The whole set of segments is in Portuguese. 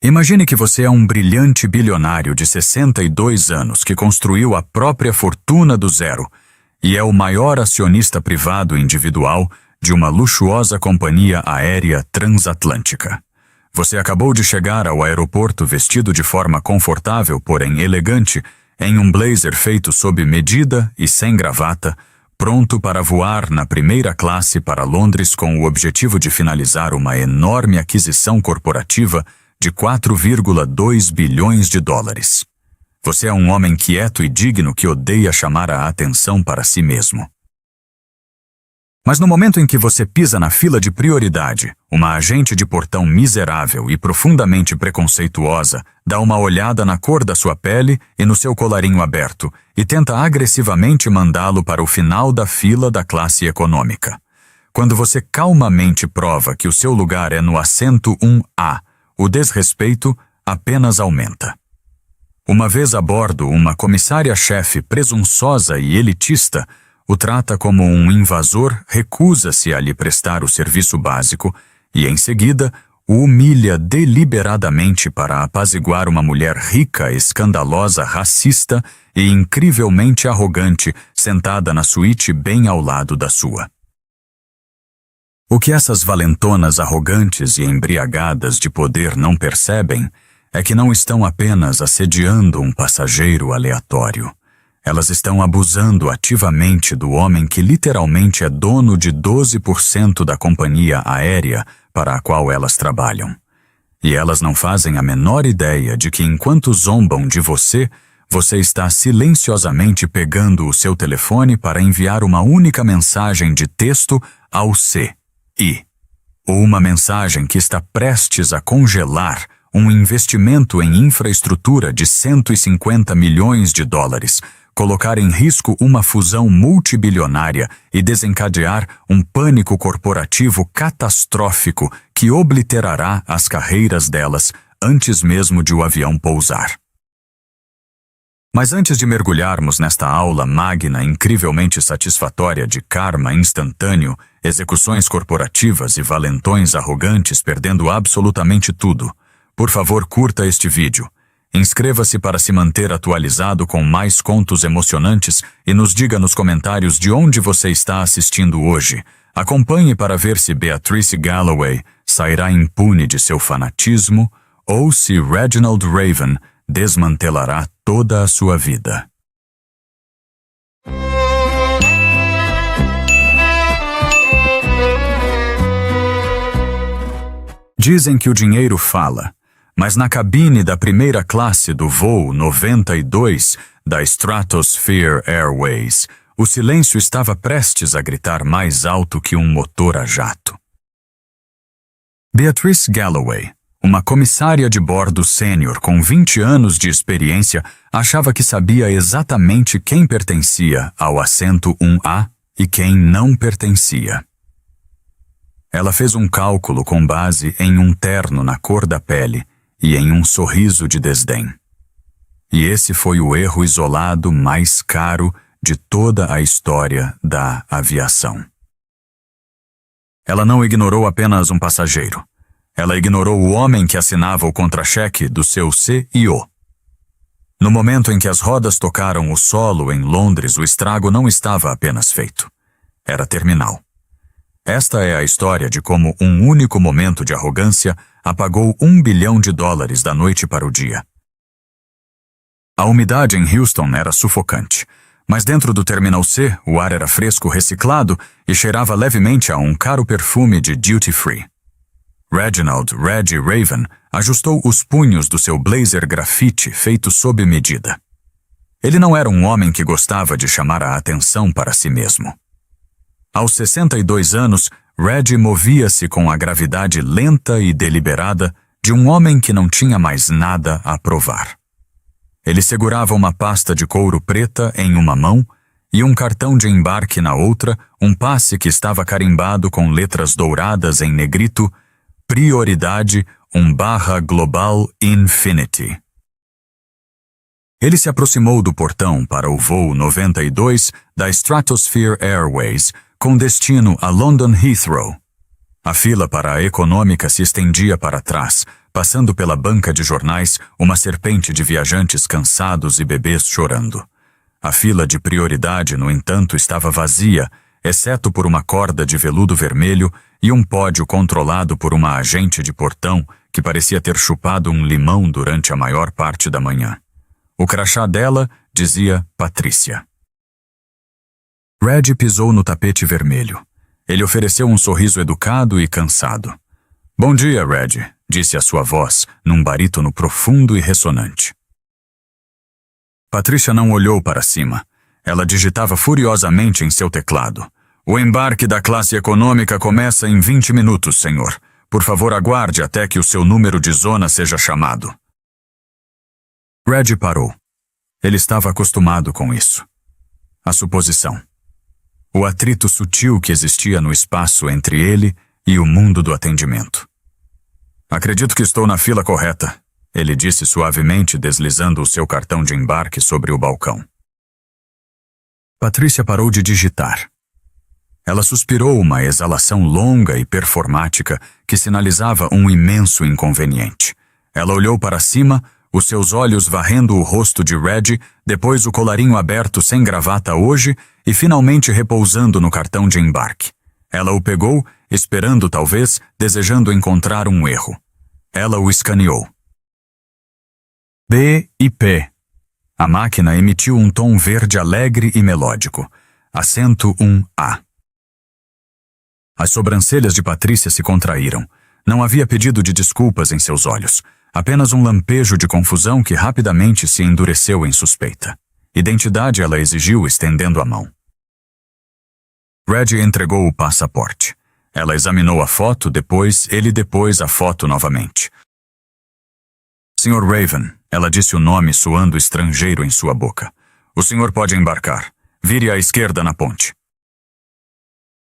Imagine que você é um brilhante bilionário de 62 anos que construiu a própria fortuna do zero e é o maior acionista privado individual de uma luxuosa companhia aérea transatlântica. Você acabou de chegar ao aeroporto vestido de forma confortável, porém elegante, em um blazer feito sob medida e sem gravata, pronto para voar na primeira classe para Londres com o objetivo de finalizar uma enorme aquisição corporativa de 4,2 bilhões de dólares. Você é um homem quieto e digno que odeia chamar a atenção para si mesmo. Mas no momento em que você pisa na fila de prioridade, uma agente de portão miserável e profundamente preconceituosa dá uma olhada na cor da sua pele e no seu colarinho aberto e tenta agressivamente mandá-lo para o final da fila da classe econômica. Quando você calmamente prova que o seu lugar é no assento 1A, o desrespeito apenas aumenta. Uma vez a bordo, uma comissária-chefe presunçosa e elitista o trata como um invasor, recusa-se a lhe prestar o serviço básico e, em seguida, o humilha deliberadamente para apaziguar uma mulher rica, escandalosa, racista e incrivelmente arrogante sentada na suíte bem ao lado da sua. O que essas valentonas arrogantes e embriagadas de poder não percebem é que não estão apenas assediando um passageiro aleatório. Elas estão abusando ativamente do homem que literalmente é dono de 12% da companhia aérea para a qual elas trabalham. E elas não fazem a menor ideia de que enquanto zombam de você, você está silenciosamente pegando o seu telefone para enviar uma única mensagem de texto ao CI, ou uma mensagem que está prestes a congelar um investimento em infraestrutura de 150 milhões de dólares, colocar em risco uma fusão multibilionária e desencadear um pânico corporativo catastrófico que obliterará as carreiras delas antes mesmo de o avião pousar. Mas antes de mergulharmos nesta aula magna incrivelmente satisfatória de karma instantâneo, execuções corporativas e valentões arrogantes perdendo absolutamente tudo, por favor, curta este vídeo. Inscreva-se para se manter atualizado com mais contos emocionantes e nos diga nos comentários de onde você está assistindo hoje. Acompanhe para ver se Beatrice Galloway sairá impune de seu fanatismo ou se Reginald Raven desmantelará toda a sua vida. Dizem que o dinheiro fala, mas na cabine da primeira classe do voo 92 da Stratosphere Airways, o silêncio estava prestes a gritar mais alto que um motor a jato. Beatrice Galloway, uma comissária de bordo sênior com 20 anos de experiência, achava que sabia exatamente quem pertencia ao assento 1A e quem não pertencia. Ela fez um cálculo com base em um terno na cor da pele e em um sorriso de desdém. E esse foi o erro isolado mais caro de toda a história da aviação. Ela não ignorou apenas um passageiro. Ela ignorou o homem que assinava o contra-cheque do seu CEO. No momento em que as rodas tocaram o solo em Londres, o estrago não estava apenas feito. Era terminal. Esta é a história de como um único momento de arrogância apagou $1 bilhão da noite para o dia. A umidade em Houston era sufocante, mas dentro do Terminal C o ar era fresco reciclado e cheirava levemente a um caro perfume de duty free. Reginald "Reggie" Raven ajustou os punhos do seu blazer grafite feito sob medida. Ele não era um homem que gostava de chamar a atenção para si mesmo. Aos 62 anos, Reggie movia-se com a gravidade lenta e deliberada de um homem que não tinha mais nada a provar. Ele segurava uma pasta de couro preta em uma mão e um cartão de embarque na outra, um passe que estava carimbado com letras douradas em negrito, prioridade /Global Infinity. Ele se aproximou do portão para o voo 92 da Stratosphere Airways, com destino a London Heathrow. A fila para a econômica se estendia para trás, passando pela banca de jornais, uma serpente de viajantes cansados e bebês chorando. A fila de prioridade, no entanto, estava vazia, exceto por uma corda de veludo vermelho e um pódio controlado por uma agente de portão que parecia ter chupado um limão durante a maior parte da manhã. O crachá dela dizia Patrícia. Red pisou no tapete vermelho. Ele ofereceu um sorriso educado e cansado. "Bom dia, Red", disse a sua voz, num barítono profundo e ressonante. Patrícia não olhou para cima. Ela digitava furiosamente em seu teclado. "O embarque da classe econômica começa em 20 minutos, senhor. Por favor, aguarde até que o seu número de zona seja chamado." Red parou. Ele estava acostumado com isso. A suposição. O atrito sutil que existia no espaço entre ele e o mundo do atendimento. "Acredito que estou na fila correta", ele disse suavemente, deslizando o seu cartão de embarque sobre o balcão. Patrícia parou de digitar. Ela suspirou uma exalação longa e performática que sinalizava um imenso inconveniente. Ela olhou para cima, os seus olhos varrendo o rosto de Red, depois o colarinho aberto sem gravata hoje e finalmente repousando no cartão de embarque. Ela o pegou, esperando talvez, desejando encontrar um erro. Ela o escaneou. B e P. A máquina emitiu um tom verde alegre e melódico. Acento 1A. As sobrancelhas de Patrícia se contraíram. Não havia pedido de desculpas em seus olhos. Apenas um lampejo de confusão que rapidamente se endureceu em suspeita. Identidade ela exigiu, estendendo a mão. Red entregou o passaporte. Ela examinou a foto, depois a foto novamente. "Sr. Raven", ela disse o nome soando estrangeiro em sua boca. "O senhor pode embarcar. Vire à esquerda na ponte."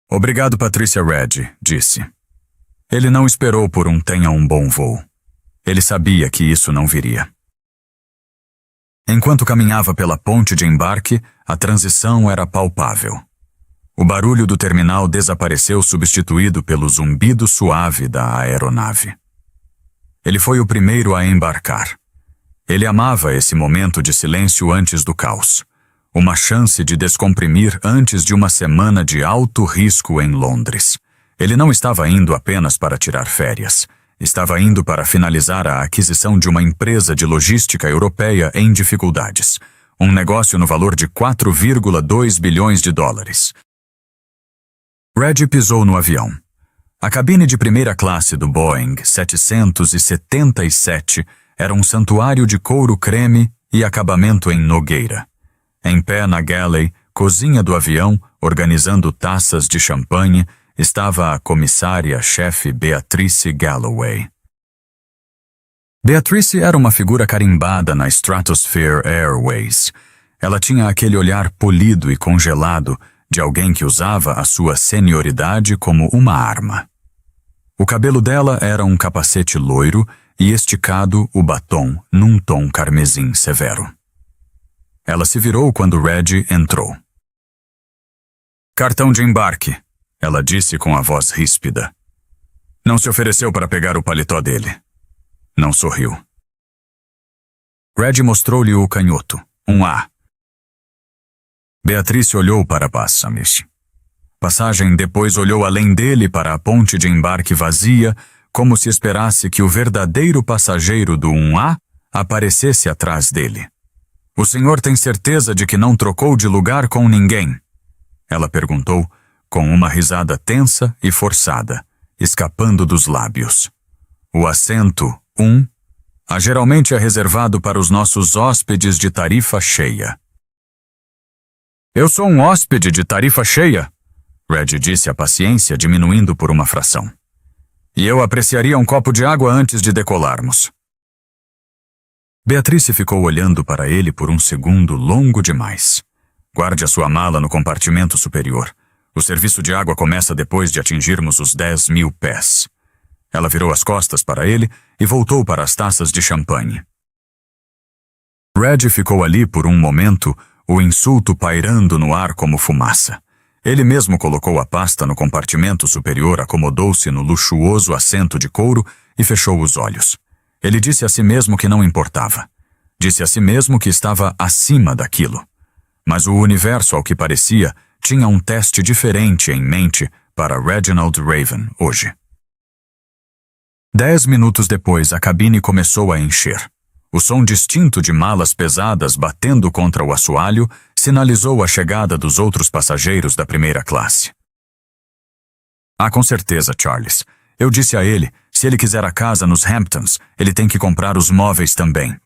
"Obrigado, Patrícia Red", disse. Ele não esperou por um tenha um bom voo. Ele sabia que isso não viria. Enquanto caminhava pela ponte de embarque, a transição era palpável. O barulho do terminal desapareceu, substituído pelo zumbido suave da aeronave. Ele foi o primeiro a embarcar. Ele amava esse momento de silêncio antes do caos. Uma chance de descomprimir antes de uma semana de alto risco em Londres. Ele não estava indo apenas para tirar férias. Estava indo para finalizar a aquisição de uma empresa de logística europeia em dificuldades. Um negócio no valor de 4,2 bilhões de dólares. Red pisou no avião. A cabine de primeira classe do Boeing 777 era um santuário de couro creme e acabamento em nogueira. Em pé na galley, cozinha do avião, organizando taças de champanhe, estava a comissária-chefe Beatrice Galloway. Beatrice era uma figura carimbada na Stratosphere Airways. Ela tinha aquele olhar polido e congelado de alguém que usava a sua senioridade como uma arma. O cabelo dela era um capacete loiro e esticado o batom num tom carmesim severo. Ela se virou quando Red entrou. "Cartão de embarque", ela disse com a voz ríspida. Não se ofereceu para pegar o paletó dele. Não sorriu. Red mostrou-lhe o canhoto, um A. Beatrice olhou para Passamish. Passagem depois olhou além dele para a ponte de embarque vazia, como se esperasse que o verdadeiro passageiro do 1A aparecesse atrás dele. "O senhor tem certeza de que não trocou de lugar com ninguém?" Ela perguntou, com uma risada tensa e forçada, escapando dos lábios. O assento 1A geralmente é reservado para os nossos hóspedes de tarifa cheia. "Eu sou um hóspede de tarifa cheia", Red disse a paciência, diminuindo por uma fração. "E eu apreciaria um copo de água antes de decolarmos." Beatrice ficou olhando para ele por um segundo longo demais. "Guarde a sua mala no compartimento superior. O serviço de água começa depois de atingirmos os 10.000 pés. Ela virou as costas para ele e voltou para as taças de champanhe. Red ficou ali por um momento, o insulto pairando no ar como fumaça. Ele mesmo colocou a pasta no compartimento superior, acomodou-se no luxuoso assento de couro e fechou os olhos. Ele disse a si mesmo que não importava. Disse a si mesmo que estava acima daquilo. Mas o universo, ao que parecia, tinha um teste diferente em mente para Reginald Raven hoje. 10 minutos depois, a cabine começou a encher. O som distinto de malas pesadas batendo contra o assoalho sinalizou a chegada dos outros passageiros da primeira classe. Ah, com certeza, Charles. Eu disse a ele, se ele quiser a casa nos Hamptons, ele tem que comprar os móveis também.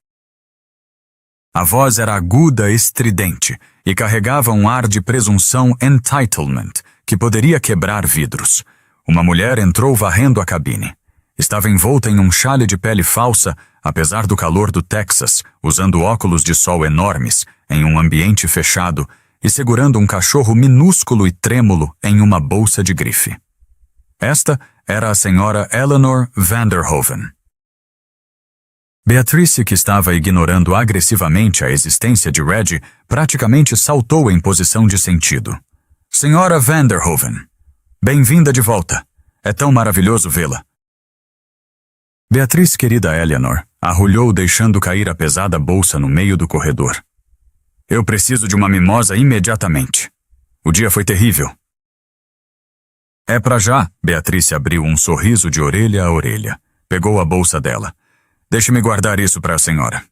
A voz era aguda e estridente e carregava um ar de presunção entitlement que poderia quebrar vidros. Uma mulher entrou varrendo a cabine. Estava envolta em um chale de pele falsa, apesar do calor do Texas, usando óculos de sol enormes, em um ambiente fechado, e segurando um cachorro minúsculo e trêmulo em uma bolsa de grife. Esta era a senhora Eleanor Vanderhoven. Beatrice, que estava ignorando agressivamente a existência de Reggie, praticamente saltou em posição de sentido. Senhora Vanderhoven, bem-vinda de volta. É tão maravilhoso vê-la. Beatriz, querida Eleanor, arrulhou deixando cair a pesada bolsa no meio do corredor. Eu preciso de uma mimosa imediatamente. O dia foi terrível. É pra já. Beatriz abriu um sorriso de orelha a orelha. Pegou a bolsa dela. Deixe-me guardar isso para a senhora.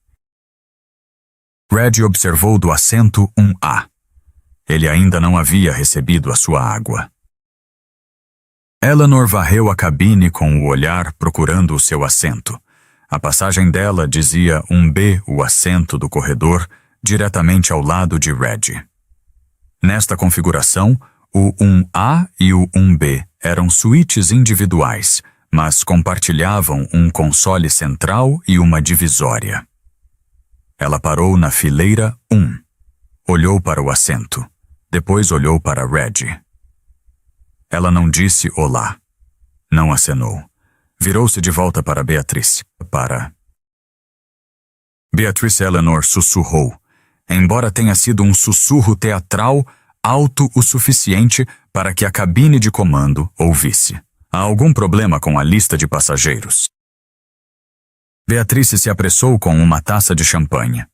Reggie observou do assento 1A. Ele ainda não havia recebido a sua água. Eleanor varreu a cabine com o olhar procurando o seu assento. A passagem dela dizia 1B, o assento do corredor, diretamente ao lado de Reggie. Nesta configuração, o 1A e o 1B eram suítes individuais, mas compartilhavam um console central e uma divisória. Ela parou na fileira 1. Olhou para o assento. Depois olhou para Reggie. Ela não disse olá. Não acenou. Virou-se de volta para Beatriz. Beatrice Eleanor sussurrou, embora tenha sido um sussurro teatral alto o suficiente para que a cabine de comando ouvisse. Há algum problema com a lista de passageiros? Beatrice se apressou com uma taça de champanhe.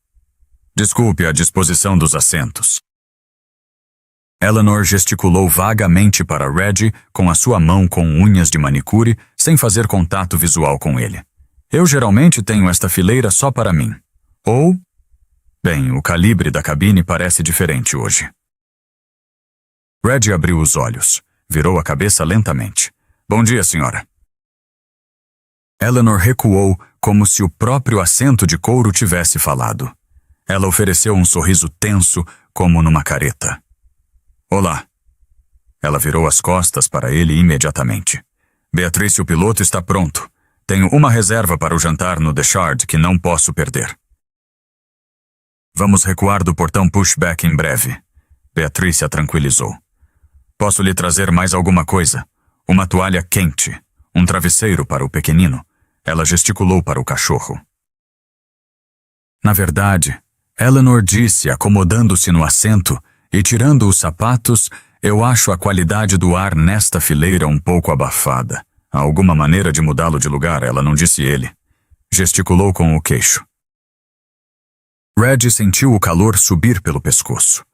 Desculpe a disposição dos assentos. Eleanor gesticulou vagamente para Reggie com a sua mão com unhas de manicure, sem fazer contato visual com ele. Eu geralmente tenho esta fileira só para mim. Ou... Bem, o calibre da cabine parece diferente hoje. Reggie abriu os olhos. Virou a cabeça lentamente. Bom dia, senhora. Eleanor recuou como se o próprio assento de couro tivesse falado. Ela ofereceu um sorriso tenso, como numa careta. Olá. Ela virou as costas para ele imediatamente. Beatrice, o piloto está pronto. Tenho uma reserva para o jantar no The Shard que não posso perder. Vamos recuar do portão pushback em breve. Beatrice a tranquilizou. Posso lhe trazer mais alguma coisa? Uma toalha quente. Um travesseiro para o pequenino. Ela gesticulou para o cachorro. Na verdade, Eleanor disse, acomodando-se no assento e tirando os sapatos, eu acho a qualidade do ar nesta fileira um pouco abafada. Há alguma maneira de mudá-lo de lugar, ela não disse ele. Gesticulou com o queixo. Reggie sentiu o calor subir pelo pescoço.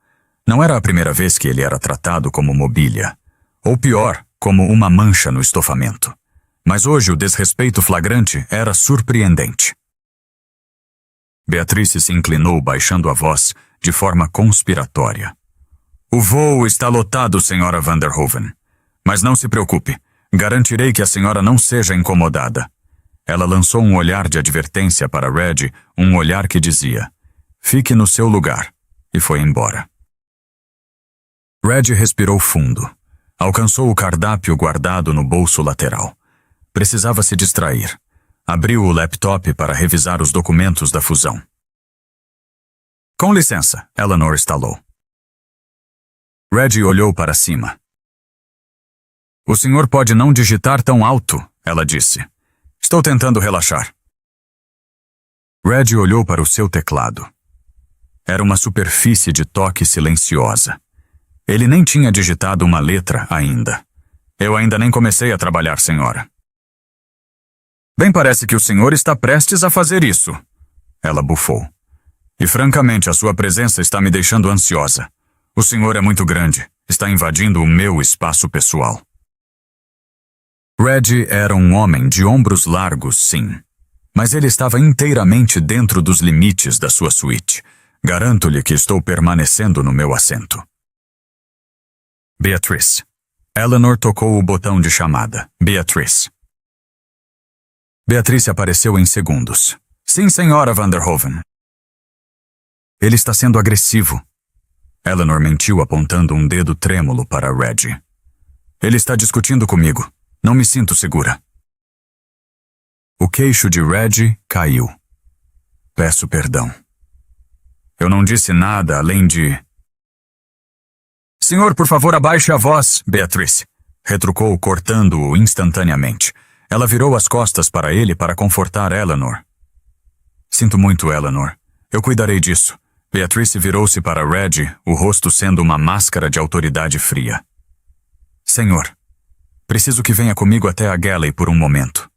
Não era a primeira vez que ele era tratado como mobília. Ou pior, como uma mancha no estofamento. Mas hoje o desrespeito flagrante era surpreendente. Beatrice se inclinou, baixando a voz, de forma conspiratória. O voo está lotado, senhora Vanderhoven. Mas não se preocupe. Garantirei que a senhora não seja incomodada. Ela lançou um olhar de advertência para Reggie, um olhar que dizia, fique no seu lugar, e foi embora. Reggie respirou fundo. Alcançou o cardápio guardado no bolso lateral. Precisava se distrair. Abriu o laptop para revisar os documentos da fusão. Com licença, Eleanor estalou. Reggie olhou para cima. O senhor pode não digitar tão alto, ela disse. Estou tentando relaxar. Reggie olhou para o seu teclado. Era uma superfície de toque silenciosa. Ele nem tinha digitado uma letra ainda. Eu ainda nem comecei a trabalhar, senhora. Bem, parece que o senhor está prestes a fazer isso. Ela bufou. E francamente, a sua presença está me deixando ansiosa. O senhor é muito grande. Está invadindo o meu espaço pessoal. Reggie era um homem de ombros largos, sim. Mas ele estava inteiramente dentro dos limites da sua suíte. Garanto-lhe que estou permanecendo no meu assento. Beatrice. Eleanor tocou o botão de chamada. Beatrice. Beatrice apareceu em segundos. Sim, senhora Vanderhoven. Ele está sendo agressivo. Eleanor mentiu apontando um dedo trêmulo para Reggie. Ele está discutindo comigo. Não me sinto segura. O queixo de Reggie caiu. Peço perdão. Eu não disse nada além de... Senhor, por favor, abaixe a voz, Beatrice. Retrucou, cortando-o instantaneamente. Ela virou as costas para ele para confortar Eleanor. Sinto muito, Eleanor. Eu cuidarei disso. Beatrice virou-se para Reggie, o rosto sendo uma máscara de autoridade fria. Senhor, preciso que venha comigo até a Galley por um momento.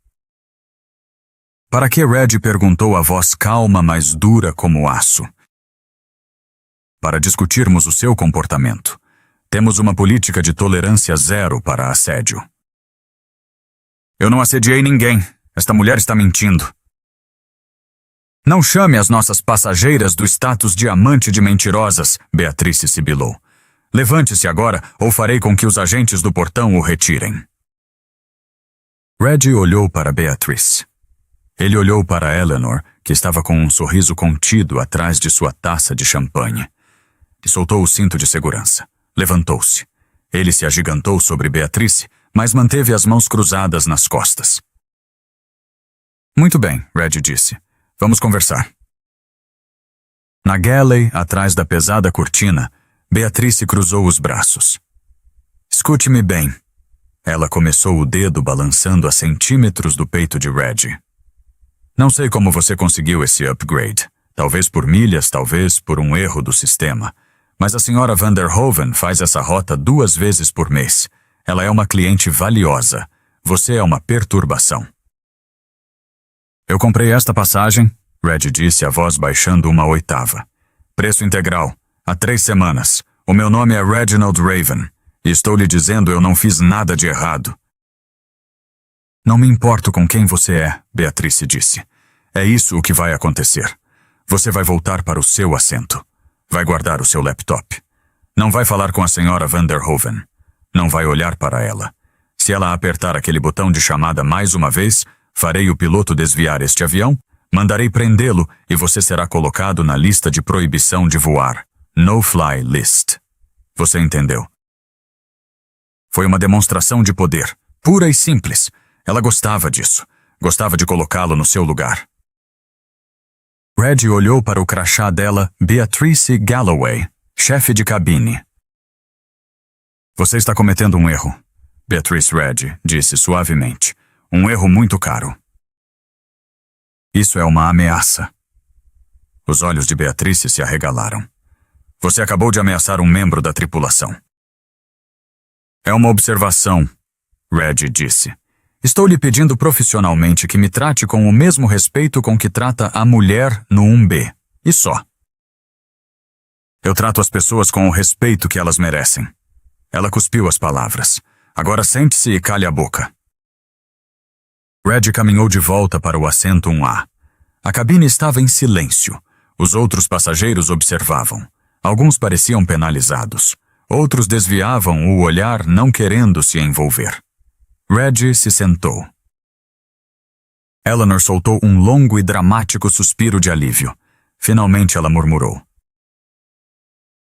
Para que Reggie perguntou a voz calma, mas dura como aço? Para discutirmos o seu comportamento. Temos uma política de tolerância zero para assédio. Eu não assediei ninguém. Esta mulher está mentindo. Não chame as nossas passageiras do status de amante de mentirosas, Beatrice sibilou. Levante-se agora ou farei com que os agentes do portão o retirem. Reggie olhou para Beatrice. Ele olhou para Eleanor, que estava com um sorriso contido atrás de sua taça de champanhe. E soltou o cinto de segurança. Levantou-se. Ele se agigantou sobre Beatrice, mas manteve as mãos cruzadas nas costas. Muito bem, Reggie disse. Vamos conversar. Na galley, atrás da pesada cortina, Beatrice cruzou os braços. Escute-me bem. Ela começou o dedo balançando a centímetros do peito de Reggie. Não sei como você conseguiu esse upgrade. Talvez por milhas, talvez por um erro do sistema. Mas a senhora Vanderhoven faz essa rota 2 vezes por mês. Ela é uma cliente valiosa. Você é uma perturbação. Eu comprei esta passagem, Reggie disse, a voz baixando 1/8. Preço integral. Há 3 semanas. O meu nome é Reginald Raven. E estou lhe dizendo eu não fiz nada de errado. Não me importo com quem você é, Beatrice disse. É isso o que vai acontecer. Você vai voltar para o seu assento. Vai guardar o seu laptop. Não vai falar com a senhora Vanderhoven. Não vai olhar para ela. Se ela apertar aquele botão de chamada mais uma vez, farei o piloto desviar este avião, mandarei prendê-lo e você será colocado na lista de proibição de voar. No-fly list. Você entendeu? Foi uma demonstração de poder, pura e simples. Ela gostava disso. Gostava de colocá-lo no seu lugar. Reggie olhou para o crachá dela, Beatrice Galloway, chefe de cabine. Você está cometendo um erro, Beatrice Reggie disse suavemente. Um erro muito caro. Isso é uma ameaça. Os olhos de Beatrice se arregalaram. Você acabou de ameaçar um membro da tripulação. É uma observação, Reggie disse. Estou lhe pedindo profissionalmente que me trate com o mesmo respeito com que trata a mulher no 1B. E só. Eu trato as pessoas com o respeito que elas merecem. Ela cuspiu as palavras. Agora sente-se e cale a boca. Reggie caminhou de volta para o assento 1A. A cabine estava em silêncio. Os outros passageiros observavam. Alguns pareciam penalizados. Outros desviavam o olhar não querendo se envolver. Reggie se sentou. Eleanor soltou um longo e dramático suspiro de alívio. Finalmente ela murmurou.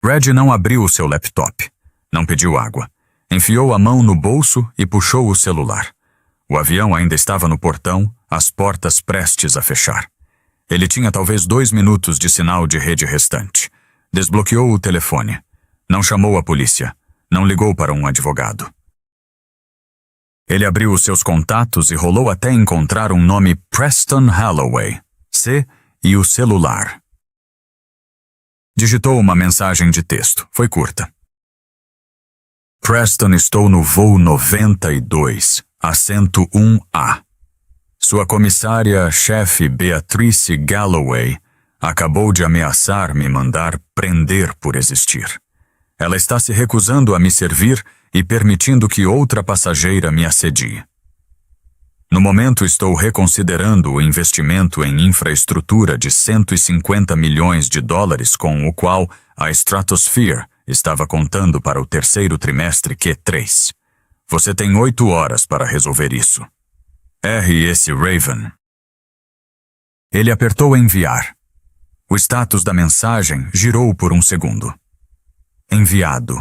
Reggie não abriu o seu laptop. Não pediu água. Enfiou a mão no bolso e puxou o celular. O avião ainda estava no portão, as portas prestes a fechar. Ele tinha talvez 2 minutos de sinal de rede restante. Desbloqueou o telefone. Não chamou a polícia. Não ligou para um advogado. Ele abriu os seus contatos e rolou até encontrar um nome Preston Holloway, C, e o celular. Digitou uma mensagem de texto. Foi curta. Preston, estou no voo 92, assento 1A. Sua comissária-chefe Beatrice Galloway acabou de ameaçar me mandar prender por existir. Ela está se recusando a me servir e permitindo que outra passageira me assedie. No momento estou reconsiderando o investimento em infraestrutura de 150 milhões de dólares com o qual a Stratosphere estava contando para o terceiro trimestre Q3. Você tem 8 horas para resolver isso. R.S. Raven. Ele apertou enviar. O status da mensagem girou por um segundo. Enviado.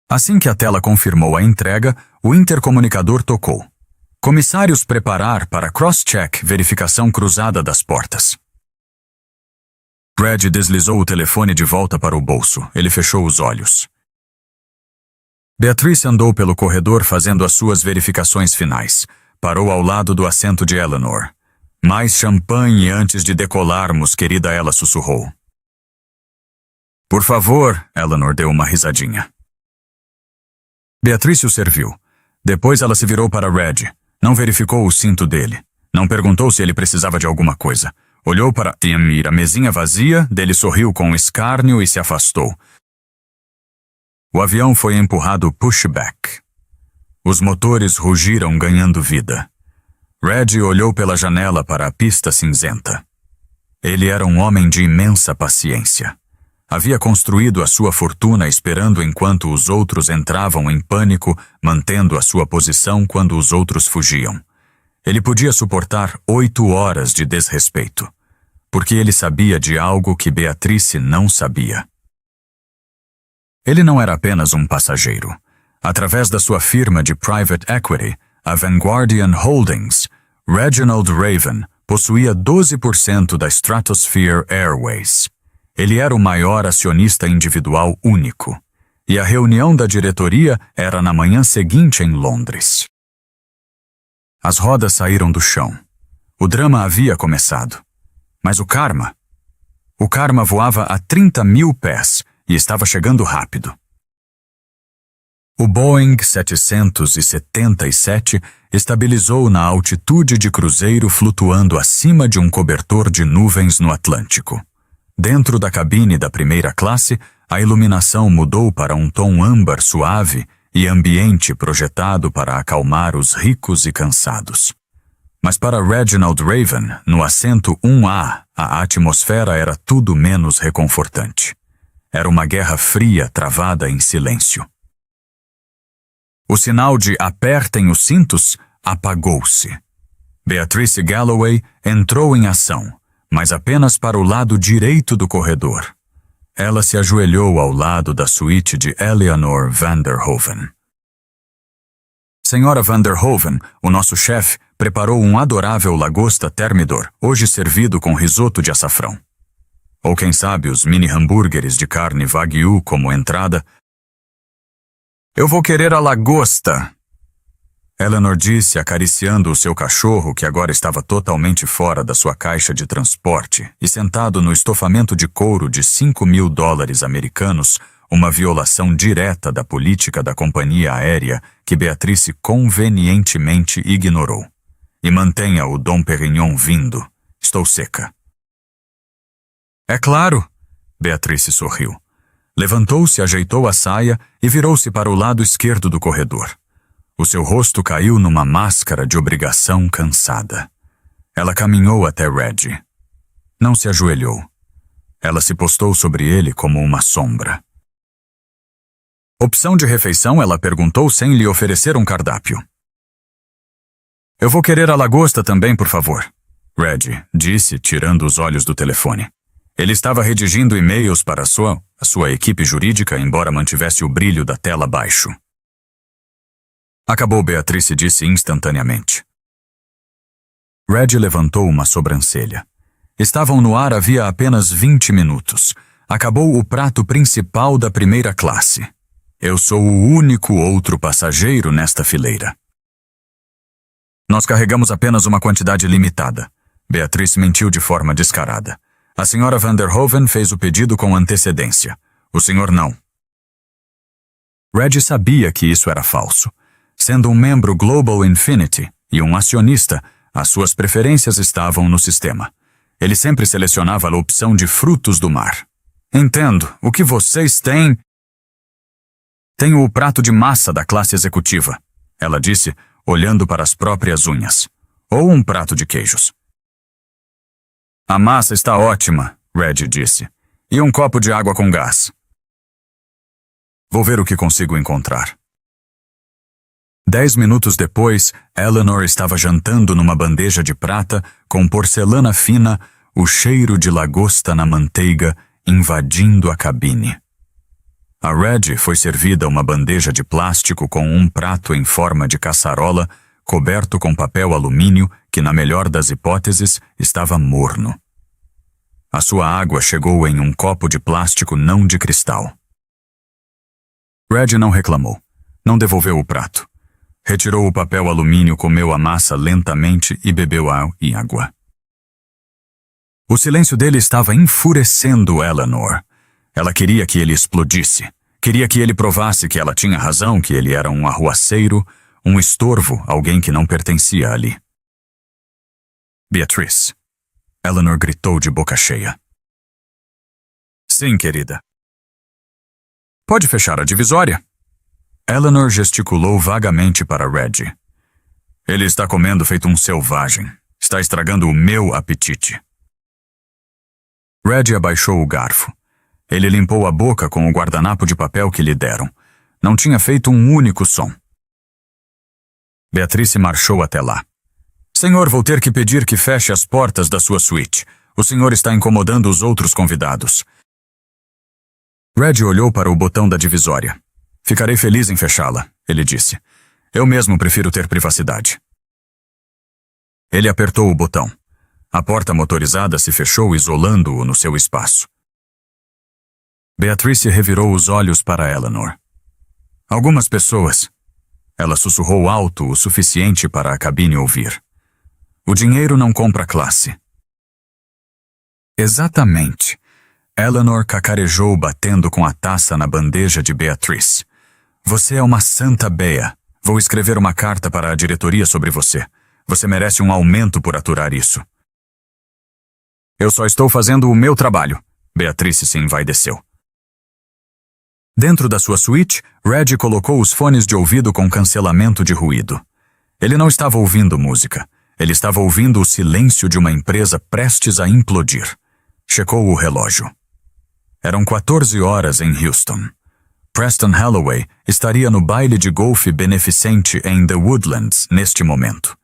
Assim que a tela confirmou a entrega, o intercomunicador tocou. Comissários preparar para cross-check verificação cruzada das portas. Brad deslizou o telefone de volta para o bolso. Ele fechou os olhos. Beatrice andou pelo corredor fazendo as suas verificações finais. Parou ao lado do assento de Eleanor. Mais champanhe antes de decolarmos, querida, ela sussurrou. Por favor, Eleanor deu uma risadinha. Beatrice o serviu. Depois ela se virou para Red. Não verificou o cinto dele. Não perguntou se ele precisava de alguma coisa. Olhou para a mesinha vazia, dele sorriu com escárnio e se afastou. O avião foi empurrado pushback. Os motores rugiram ganhando vida. Red olhou pela janela para a pista cinzenta. Ele era um homem de imensa paciência. Havia construído a sua fortuna esperando enquanto os outros entravam em pânico, mantendo a sua posição quando os outros fugiam. Ele podia suportar 8 horas de desrespeito, porque ele sabia de algo que Beatrice não sabia. Ele não era apenas um passageiro. Através da sua firma de private equity, a Vanguardian Holdings, Reginald Raven possuía 12% da Stratosphere Airways. Ele era o maior acionista individual único, e a reunião da diretoria era na manhã seguinte em Londres. As rodas saíram do chão. O drama havia começado. Mas o karma voava a 30 mil pés e estava chegando rápido. O Boeing 777 estabilizou na altitude de cruzeiro flutuando acima de um cobertor de nuvens no Atlântico. Dentro da cabine da primeira classe, a iluminação mudou para um tom âmbar suave e ambiente projetado para acalmar os ricos e cansados. Mas para Reginald Raven, no assento 1A, a atmosfera era tudo menos reconfortante. Era uma guerra fria travada em silêncio. O sinal de apertem os cintos apagou-se. Beatrice Galloway entrou em ação, mas apenas para o lado direito do corredor. Ela se ajoelhou ao lado da suíte de Eleanor Vanderhoven. Senhora Vanderhoven, o nosso chefe, preparou um adorável lagosta Thermidor, hoje servido com risoto de açafrão. Ou quem sabe os mini hambúrgueres de carne Wagyu como entrada. Eu vou querer a lagosta, Eleanor disse, acariciando o seu cachorro que agora estava totalmente fora da sua caixa de transporte e sentado no estofamento de couro de $5.000 americanos, uma violação direta da política da companhia aérea que Beatrice convenientemente ignorou. E mantenha o Dom Perignon vindo. Estou seca. É claro, Beatrice sorriu. Levantou-se, ajeitou a saia e virou-se para o lado esquerdo do corredor. O seu rosto caiu numa máscara de obrigação cansada. Ela caminhou até Reggie. Não se ajoelhou. Ela se postou sobre ele como uma sombra. Opção de refeição, ela perguntou sem lhe oferecer um cardápio. Eu vou querer a lagosta também, por favor, Reggie disse, tirando os olhos do telefone. Ele estava redigindo e-mails para a sua equipe jurídica, embora mantivesse o brilho da tela baixo. Acabou, Beatrice disse instantaneamente. Reggie levantou uma sobrancelha. Estavam no ar havia apenas 20 minutos. Acabou o prato principal da primeira classe. Eu sou o único outro passageiro nesta fileira. Nós carregamos apenas uma quantidade limitada. Beatrice mentiu de forma descarada. A senhora Vanderhoven fez o pedido com antecedência. O senhor não. Reggie sabia que isso era falso. Sendo um membro Global Infinity, e um acionista, as suas preferências estavam no sistema. Ele sempre selecionava a opção de frutos do mar. Entendo, o que vocês têm? Tenho o prato de massa da classe executiva, ela disse, olhando para as próprias unhas. Ou um prato de queijos. A massa está ótima, Reggie disse. E um copo de água com gás. Vou ver o que consigo encontrar. 10 minutos depois, Eleanor estava jantando numa bandeja de prata com porcelana fina, o cheiro de lagosta na manteiga invadindo a cabine. A Reggie foi servida uma bandeja de plástico com um prato em forma de caçarola coberto com papel alumínio que, na melhor das hipóteses, estava morno. A sua água chegou em um copo de plástico não de cristal. Reggie não reclamou. Não devolveu o prato. Retirou o papel alumínio, comeu a massa lentamente e bebeu água. O silêncio dele estava enfurecendo Eleanor. Ela queria que ele explodisse. Queria que ele provasse que ela tinha razão, que ele era um arruaceiro, um estorvo, alguém que não pertencia ali. Beatrice. Eleanor gritou de boca cheia. Sim, querida. Pode fechar a divisória? Eleanor gesticulou vagamente para Reggie. Ele está comendo feito um selvagem. Está estragando o meu apetite. Reggie abaixou o garfo. Ele limpou a boca com o guardanapo de papel que lhe deram. Não tinha feito um único som. Beatrice marchou até lá. Senhor, vou ter que pedir que feche as portas da sua suíte. O senhor está incomodando os outros convidados. Reggie olhou para o botão da divisória. Ficarei feliz em fechá-la, ele disse. Eu mesmo prefiro ter privacidade. Ele apertou o botão. A porta motorizada se fechou, isolando-o no seu espaço. Beatrice revirou os olhos para Eleanor. Algumas pessoas... Ela sussurrou alto o suficiente para a cabine ouvir. O dinheiro não compra classe. Exatamente. Eleanor cacarejou batendo com a taça na bandeja de Beatrice. Você é uma santa Bea. Vou escrever uma carta para a diretoria sobre você. Você merece um aumento por aturar isso. Eu só estou fazendo o meu trabalho. Beatrice se envaideceu. Dentro da sua suíte, Reggie colocou os fones de ouvido com cancelamento de ruído. Ele não estava ouvindo música. Ele estava ouvindo o silêncio de uma empresa prestes a implodir. Checou o relógio. Eram 14 horas em Houston. Preston Holloway estaria no baile de golfe beneficente em The Woodlands neste momento.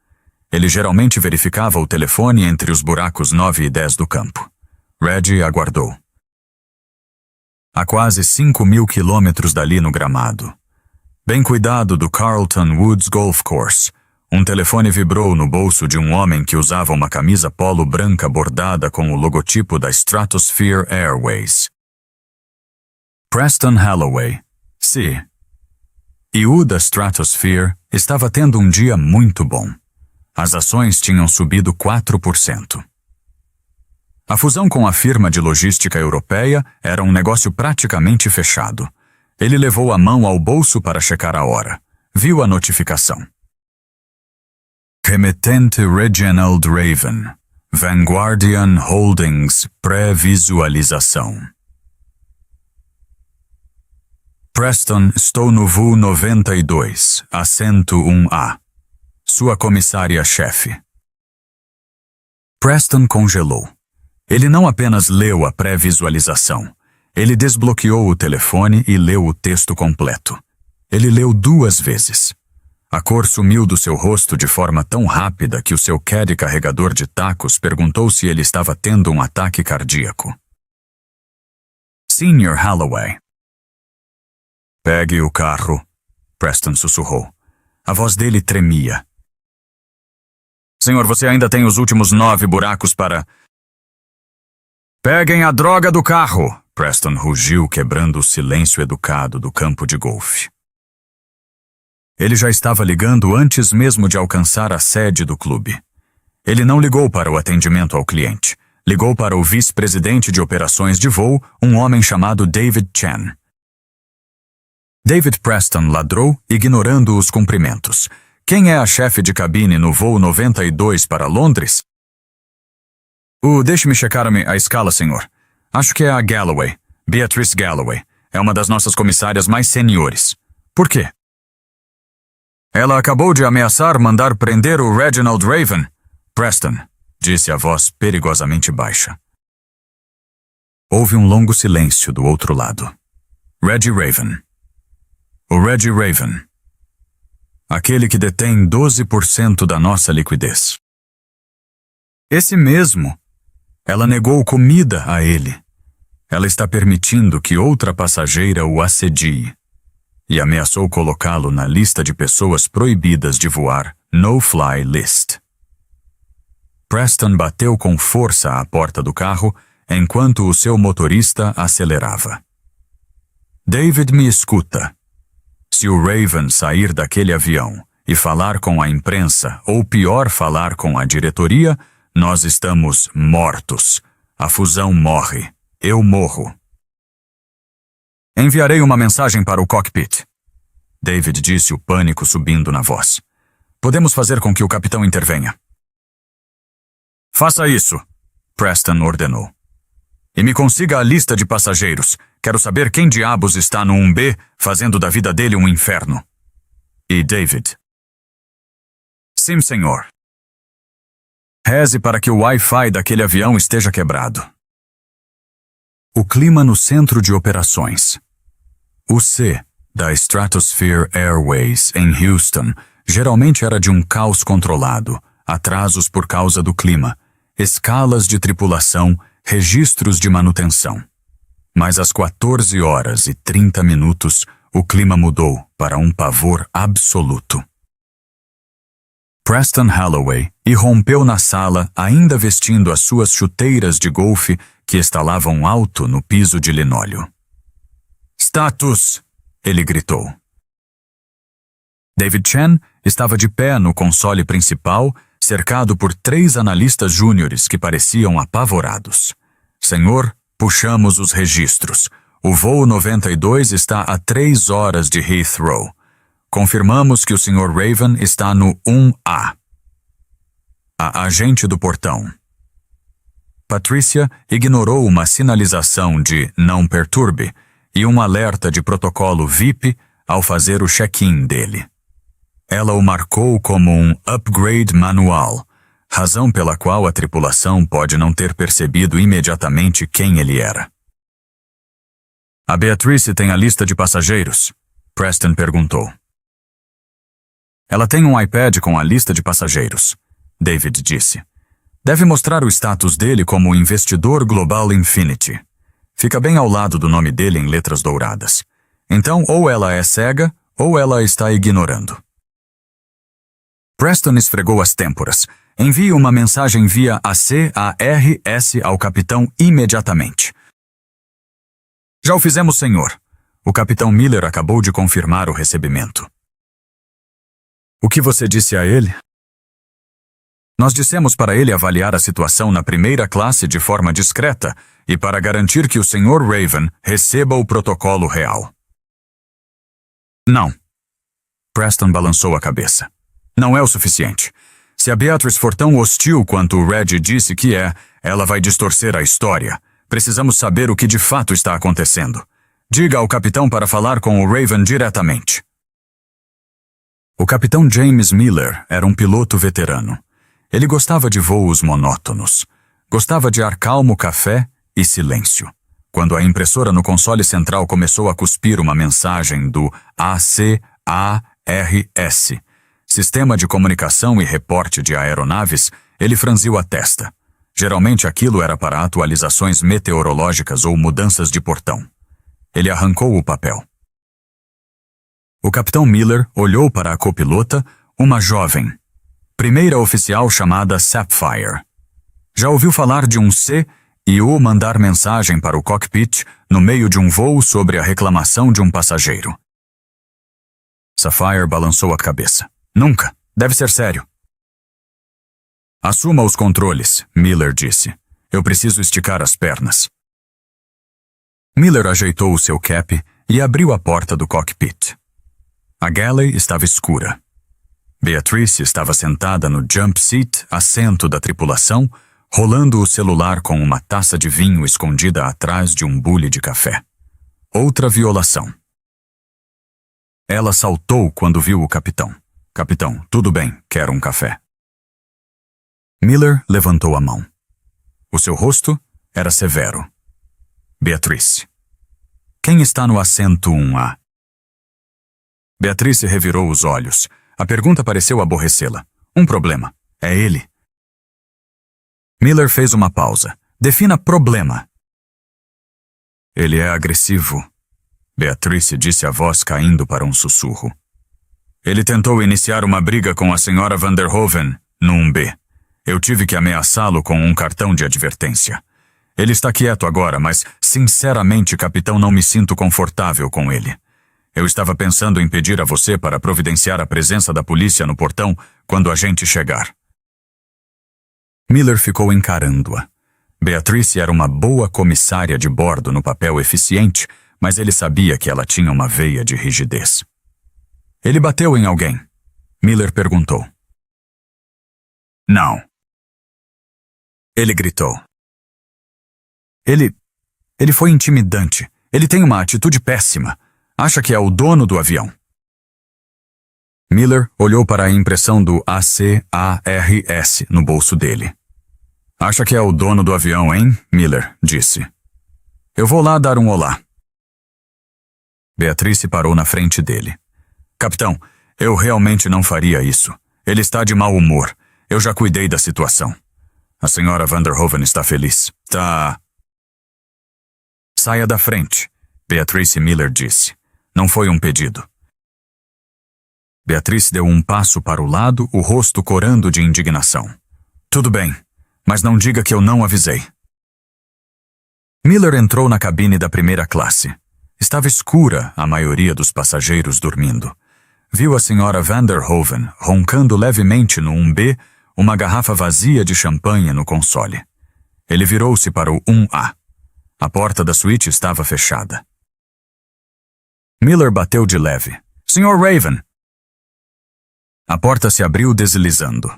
Ele geralmente verificava o telefone entre os buracos 9 e 10 do campo. Reggie aguardou. A quase 5.000 quilômetros dali no gramado. Bem cuidado do Carlton Woods Golf Course. Um telefone vibrou no bolso de um homem que usava uma camisa polo branca bordada com o logotipo da Stratosphere Airways. Preston Holloway. Sim. E o da Stratosphere estava tendo um dia muito bom. As ações tinham subido 4%. A fusão com a firma de logística europeia era um negócio praticamente fechado. Ele levou a mão ao bolso para checar a hora. Viu a notificação. Remetente Reginald Raven. Vanguardian Holdings Pré-visualização. Preston, estou no VU 92, assento 1A. Sua comissária-chefe. Preston congelou. Ele não apenas leu a pré-visualização. Ele desbloqueou o telefone e leu o texto completo. Ele leu 2 vezes. A cor sumiu do seu rosto de forma tão rápida que o seu caddy carregador de tacos perguntou se ele estava tendo um ataque cardíaco. Sr. Holloway. Pegue o carro, Preston sussurrou. A voz dele tremia. Senhor, você ainda tem os últimos 9 buracos para... Peguem a droga do carro, Preston rugiu, quebrando o silêncio educado do campo de golfe. Ele já estava ligando antes mesmo de alcançar a sede do clube. Ele não ligou para o atendimento ao cliente. Ligou para o vice-presidente de operações de voo, um homem chamado David Chen. David Preston ladrou, ignorando os cumprimentos. Quem é a chefe de cabine no voo 92 para Londres? Deixe-me checar a escala, senhor. Acho que é a Galloway. Beatrice Galloway. É uma das nossas comissárias mais seniores. Por quê? Ela acabou de ameaçar mandar prender o Reginald Raven. Preston, disse a voz perigosamente baixa. Houve um longo silêncio do outro lado. Reggie Raven. O Reggie Raven. Aquele que detém 12% da nossa liquidez. Esse mesmo. Ela negou comida a ele. Ela está permitindo que outra passageira o assedie. E ameaçou colocá-lo na lista de pessoas proibidas de voar, no-fly list. Preston bateu com força à porta do carro enquanto o seu motorista acelerava. David, me escuta. Se o Raven sair daquele avião e falar com a imprensa, ou pior, falar com a diretoria, nós estamos mortos. A fusão morre. Eu morro. Enviarei uma mensagem para o cockpit. David disse, o pânico subindo na voz. Podemos fazer com que o capitão intervenha. Faça isso, Preston ordenou. E me consiga a lista de passageiros. Quero saber quem diabos está no 1B fazendo da vida dele um inferno. E David? Sim, senhor. Reze para que o Wi-Fi daquele avião esteja quebrado. O clima no centro de operações. O C da Stratosphere Airways, em Houston, geralmente era de um caos controlado, atrasos por causa do clima, escalas de tripulação, registros de manutenção. Mas às 14h30, o clima mudou para um pavor absoluto. Preston Holloway irrompeu na sala ainda vestindo as suas chuteiras de golfe que estalavam alto no piso de linóleo. Status! Ele gritou. David Chen estava de pé no console principal, cercado por 3 analistas júniores que pareciam apavorados. Senhor, puxamos os registros. O voo 92 está a 3 horas de Heathrow. Confirmamos que o Sr. Raven está no 1A. A agente do portão. Patricia ignorou uma sinalização de não perturbe e um alerta de protocolo VIP ao fazer o check-in dele. Ela o marcou como um upgrade manual, razão pela qual a tripulação pode não ter percebido imediatamente quem ele era. A Beatrice tem a lista de passageiros? Preston perguntou. Ela tem um iPad com a lista de passageiros, David disse. Deve mostrar o status dele como investidor Global Infinity. Fica bem ao lado do nome dele em letras douradas. Então, ou ela é cega, ou ela está ignorando. Preston esfregou as têmporas. Envie uma mensagem via ACARS ao capitão imediatamente. Já o fizemos, senhor. O capitão Miller acabou de confirmar o recebimento. O que você disse a ele? Nós dissemos para ele avaliar a situação na primeira classe de forma discreta e para garantir que o Sr. Raven receba o protocolo real. Não. Preston balançou a cabeça. Não é o suficiente. Se a Beatrice for tão hostil quanto o Reggie disse que é, ela vai distorcer a história. Precisamos saber o que de fato está acontecendo. Diga ao capitão para falar com o Raven diretamente. O capitão James Miller era um piloto veterano. Ele gostava de voos monótonos. Gostava de ar calmo, café e silêncio. Quando a impressora no console central começou a cuspir uma mensagem do ACARS, Sistema de Comunicação e Reporte de Aeronaves, ele franziu a testa. Geralmente aquilo era para atualizações meteorológicas ou mudanças de portão. Ele arrancou o papel. O capitão Miller olhou para a copilota, uma jovem, primeira oficial chamada Sapphire. Já ouviu falar de um C e O mandar mensagem para o cockpit no meio de um voo sobre a reclamação de um passageiro. Sapphire balançou a cabeça. Nunca. Deve ser sério. Assuma os controles, Miller disse. Eu preciso esticar as pernas. Miller ajeitou o seu cap e abriu a porta do cockpit. A galley estava escura. Beatrice estava sentada no jump seat, assento da tripulação, rolando o celular com uma taça de vinho escondida atrás de um bule de café. Outra violação. Ela saltou quando viu o capitão. Capitão, tudo bem, quero um café. Miller levantou a mão. O seu rosto era severo. Beatrice. Quem está no assento 1A? Beatrice revirou os olhos. A pergunta pareceu aborrecê-la. Um problema. É ele. Miller fez uma pausa. Defina problema. Ele é agressivo. Beatrice disse a voz caindo para um sussurro. Ele tentou iniciar uma briga com a senhora Van der Hoeven no 1B. Eu tive que ameaçá-lo com um cartão de advertência. Ele está quieto agora, mas, sinceramente, capitão, não me sinto confortável com ele. Eu estava pensando em pedir a você para providenciar a presença da polícia no portão quando a gente chegar. Miller ficou encarando-a. Beatrice era uma boa comissária de bordo no papel eficiente, mas ele sabia que ela tinha uma veia de rigidez. Ele bateu em alguém? Miller perguntou. Não. Ele gritou. Ele foi intimidante. Ele tem uma atitude péssima. Acha que é o dono do avião. Miller olhou para a impressão do ACARS no bolso dele. Acha que é o dono do avião, hein? Miller disse. Eu vou lá dar um olá. Beatrice parou na frente dele. Capitão, eu realmente não faria isso. Ele está de mau humor. Eu já cuidei da situação. A senhora Van der Hoeven está feliz. Tá. Saia da frente, Beatrice Miller disse. Não foi um pedido. Beatrice deu um passo para o lado, o rosto corando de indignação. Tudo bem, mas não diga que eu não avisei. Miller entrou na cabine da primeira classe. Estava escura, a maioria dos passageiros dormindo. Viu a senhora Van der Hoeven roncando levemente no 1B, uma garrafa vazia de champanhe no console. Ele virou-se para o 1A. A porta da suíte estava fechada. Miller bateu de leve. Sr. Raven! A porta se abriu deslizando.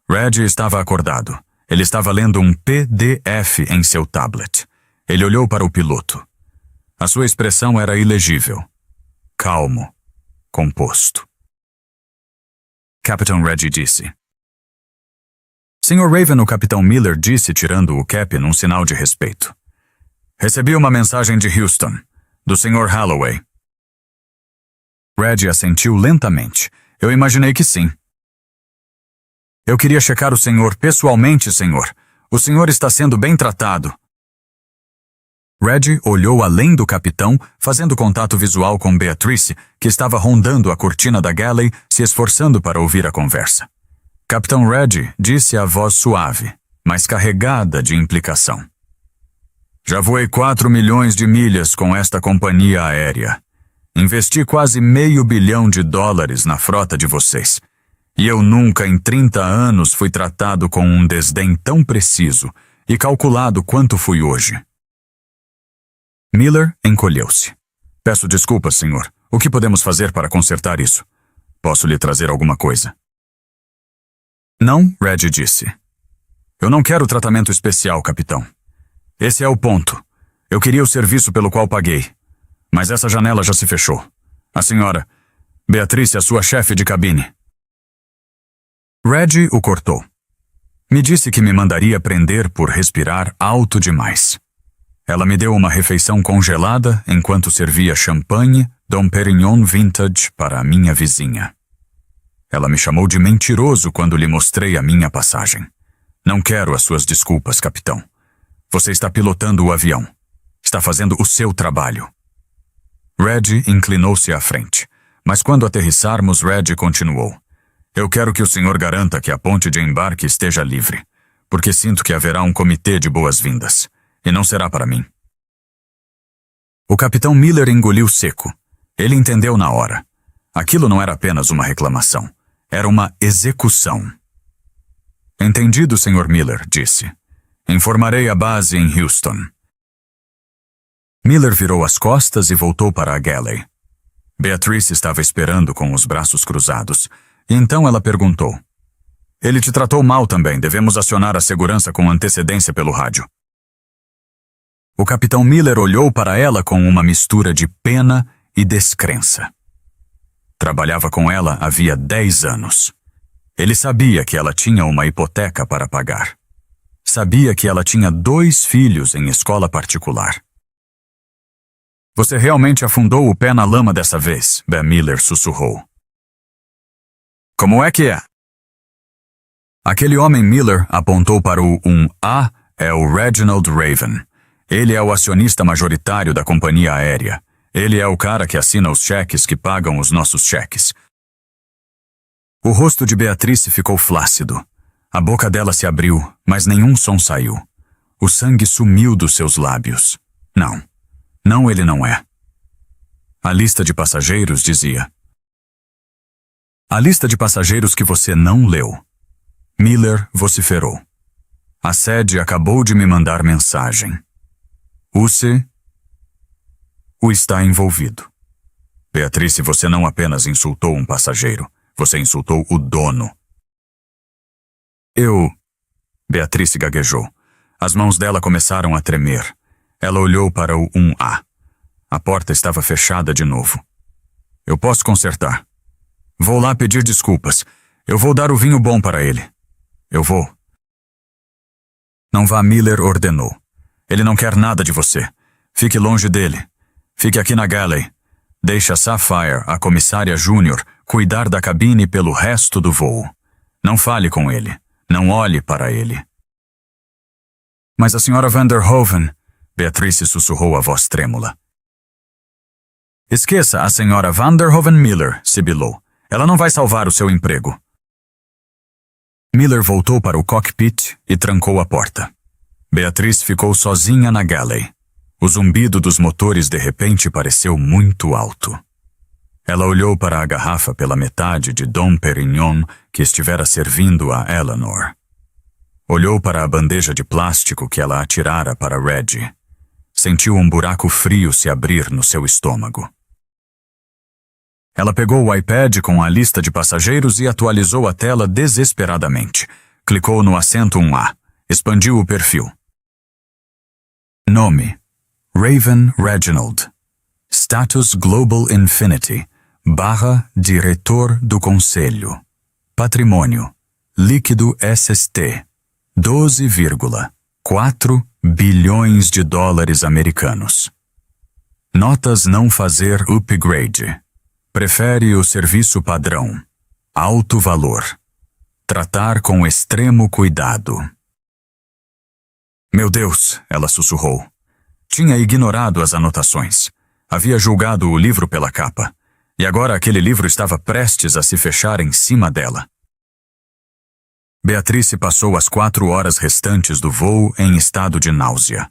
Reggie estava acordado. Ele estava lendo um PDF em seu tablet. Ele olhou para o piloto. A sua expressão era ilegível. Calmo. Composto. Capitão Reggie disse. Sr. Raven, o Capitão Miller disse, tirando o cap num sinal de respeito. Recebi uma mensagem de Houston, do Sr. Holloway. Reggie assentiu lentamente. Eu imaginei que sim. Eu queria checar o senhor pessoalmente, senhor. O senhor está sendo bem tratado. Reggie olhou além do capitão, fazendo contato visual com Beatrice, que estava rondando a cortina da galley, se esforçando para ouvir a conversa. Capitão Reggie disse a voz suave, mas carregada de implicação. Já voei 4 milhões de milhas com esta companhia aérea. Investi quase $500 milhão na frota de vocês. E eu nunca em 30 anos fui tratado com um desdém tão preciso e calculado quanto fui hoje. Miller encolheu-se. Peço desculpas, senhor. O que podemos fazer para consertar isso? Posso lhe trazer alguma coisa? Não, Reggie disse. Eu não quero tratamento especial, capitão. Esse é o ponto. Eu queria o serviço pelo qual paguei. Mas essa janela já se fechou. A senhora, Beatrice, a sua chefe de cabine. Reggie o cortou. Me disse que me mandaria prender por respirar alto demais. Ela me deu uma refeição congelada enquanto servia champanhe Dom Perignon Vintage para a minha vizinha. Ela me chamou de mentiroso quando lhe mostrei a minha passagem. Não quero as suas desculpas, capitão. Você está pilotando o avião. Está fazendo o seu trabalho. Reggie inclinou-se à frente, mas quando aterrissarmos, Reggie continuou. Eu quero que o senhor garanta que a ponte de embarque esteja livre, porque sinto que haverá um comitê de boas-vindas, e não será para mim. O capitão Miller engoliu seco. Ele entendeu na hora. Aquilo não era apenas uma reclamação, era uma execução. Entendido, Sr. Miller, disse. Informarei a base em Houston. Miller virou as costas e voltou para a galley. Beatrice estava esperando com os braços cruzados, E então ela perguntou: "Ele te tratou mal também. Devemos acionar a segurança com antecedência pelo rádio." O capitão Miller olhou para ela com uma mistura de pena e descrença. Trabalhava com ela havia 10 anos. Ele sabia que ela tinha uma hipoteca para pagar. Sabia que ela tinha 2 filhos em escola particular. "Você realmente afundou o pé na lama dessa vez", Ben Miller sussurrou. "Como é que é?" Aquele homem Miller apontou para o 1A, é o Reginald Raven. Ele é o acionista majoritário da companhia aérea. Ele é o cara que assina os cheques que pagam os nossos cheques. O rosto de Beatrice ficou flácido. A boca dela se abriu, mas nenhum som saiu. O sangue sumiu dos seus lábios. Não. Não, ele não é. A lista de passageiros dizia: "A lista de passageiros que você não leu." Miller vociferou: "A sede acabou de me mandar mensagem. O está envolvido. Beatrice, você não apenas insultou um passageiro, você insultou o dono." Beatrice gaguejou. As mãos dela começaram a tremer. Ela olhou para o 1A. A porta estava fechada de novo. "Eu posso consertar. Vou lá pedir desculpas. Eu vou dar o vinho bom para ele. Eu vou." "Não vá", Miller ordenou. "Ele não quer nada de você. Fique longe dele. Fique aqui na galley. Deixe a Sapphire, a comissária júnior, cuidar da cabine pelo resto do voo. Não fale com ele. Não olhe para ele." "Mas a senhora Van der Hoeven", Beatrice sussurrou a voz trêmula. "Esqueça a senhora Van der Hoeven Miller", sibilou. "Ela não vai salvar o seu emprego." Miller voltou para o cockpit e trancou a porta. Beatrice ficou sozinha na galley. O zumbido dos motores de repente pareceu muito alto. Ela olhou para a garrafa pela metade de Dom Perignon que estivera servindo a Eleanor. Olhou para a bandeja de plástico que ela atirara para Reggie. Sentiu um buraco frio se abrir no seu estômago. Ela pegou o iPad com a lista de passageiros e atualizou a tela desesperadamente. Clicou no assento 1A. Expandiu o perfil. Nome: Raven Reginald. Status Global Infinity. Diretor do Conselho. Patrimônio: líquido SST. 12,4 bilhões de dólares americanos. Notas: não fazer upgrade. Prefere o serviço padrão. Alto valor. Tratar com extremo cuidado. "Meu Deus", ela sussurrou. Tinha ignorado as anotações. Havia julgado o livro pela capa. E agora aquele livro estava prestes a se fechar em cima dela. Beatrice passou as 4 horas restantes do voo em estado de náusea.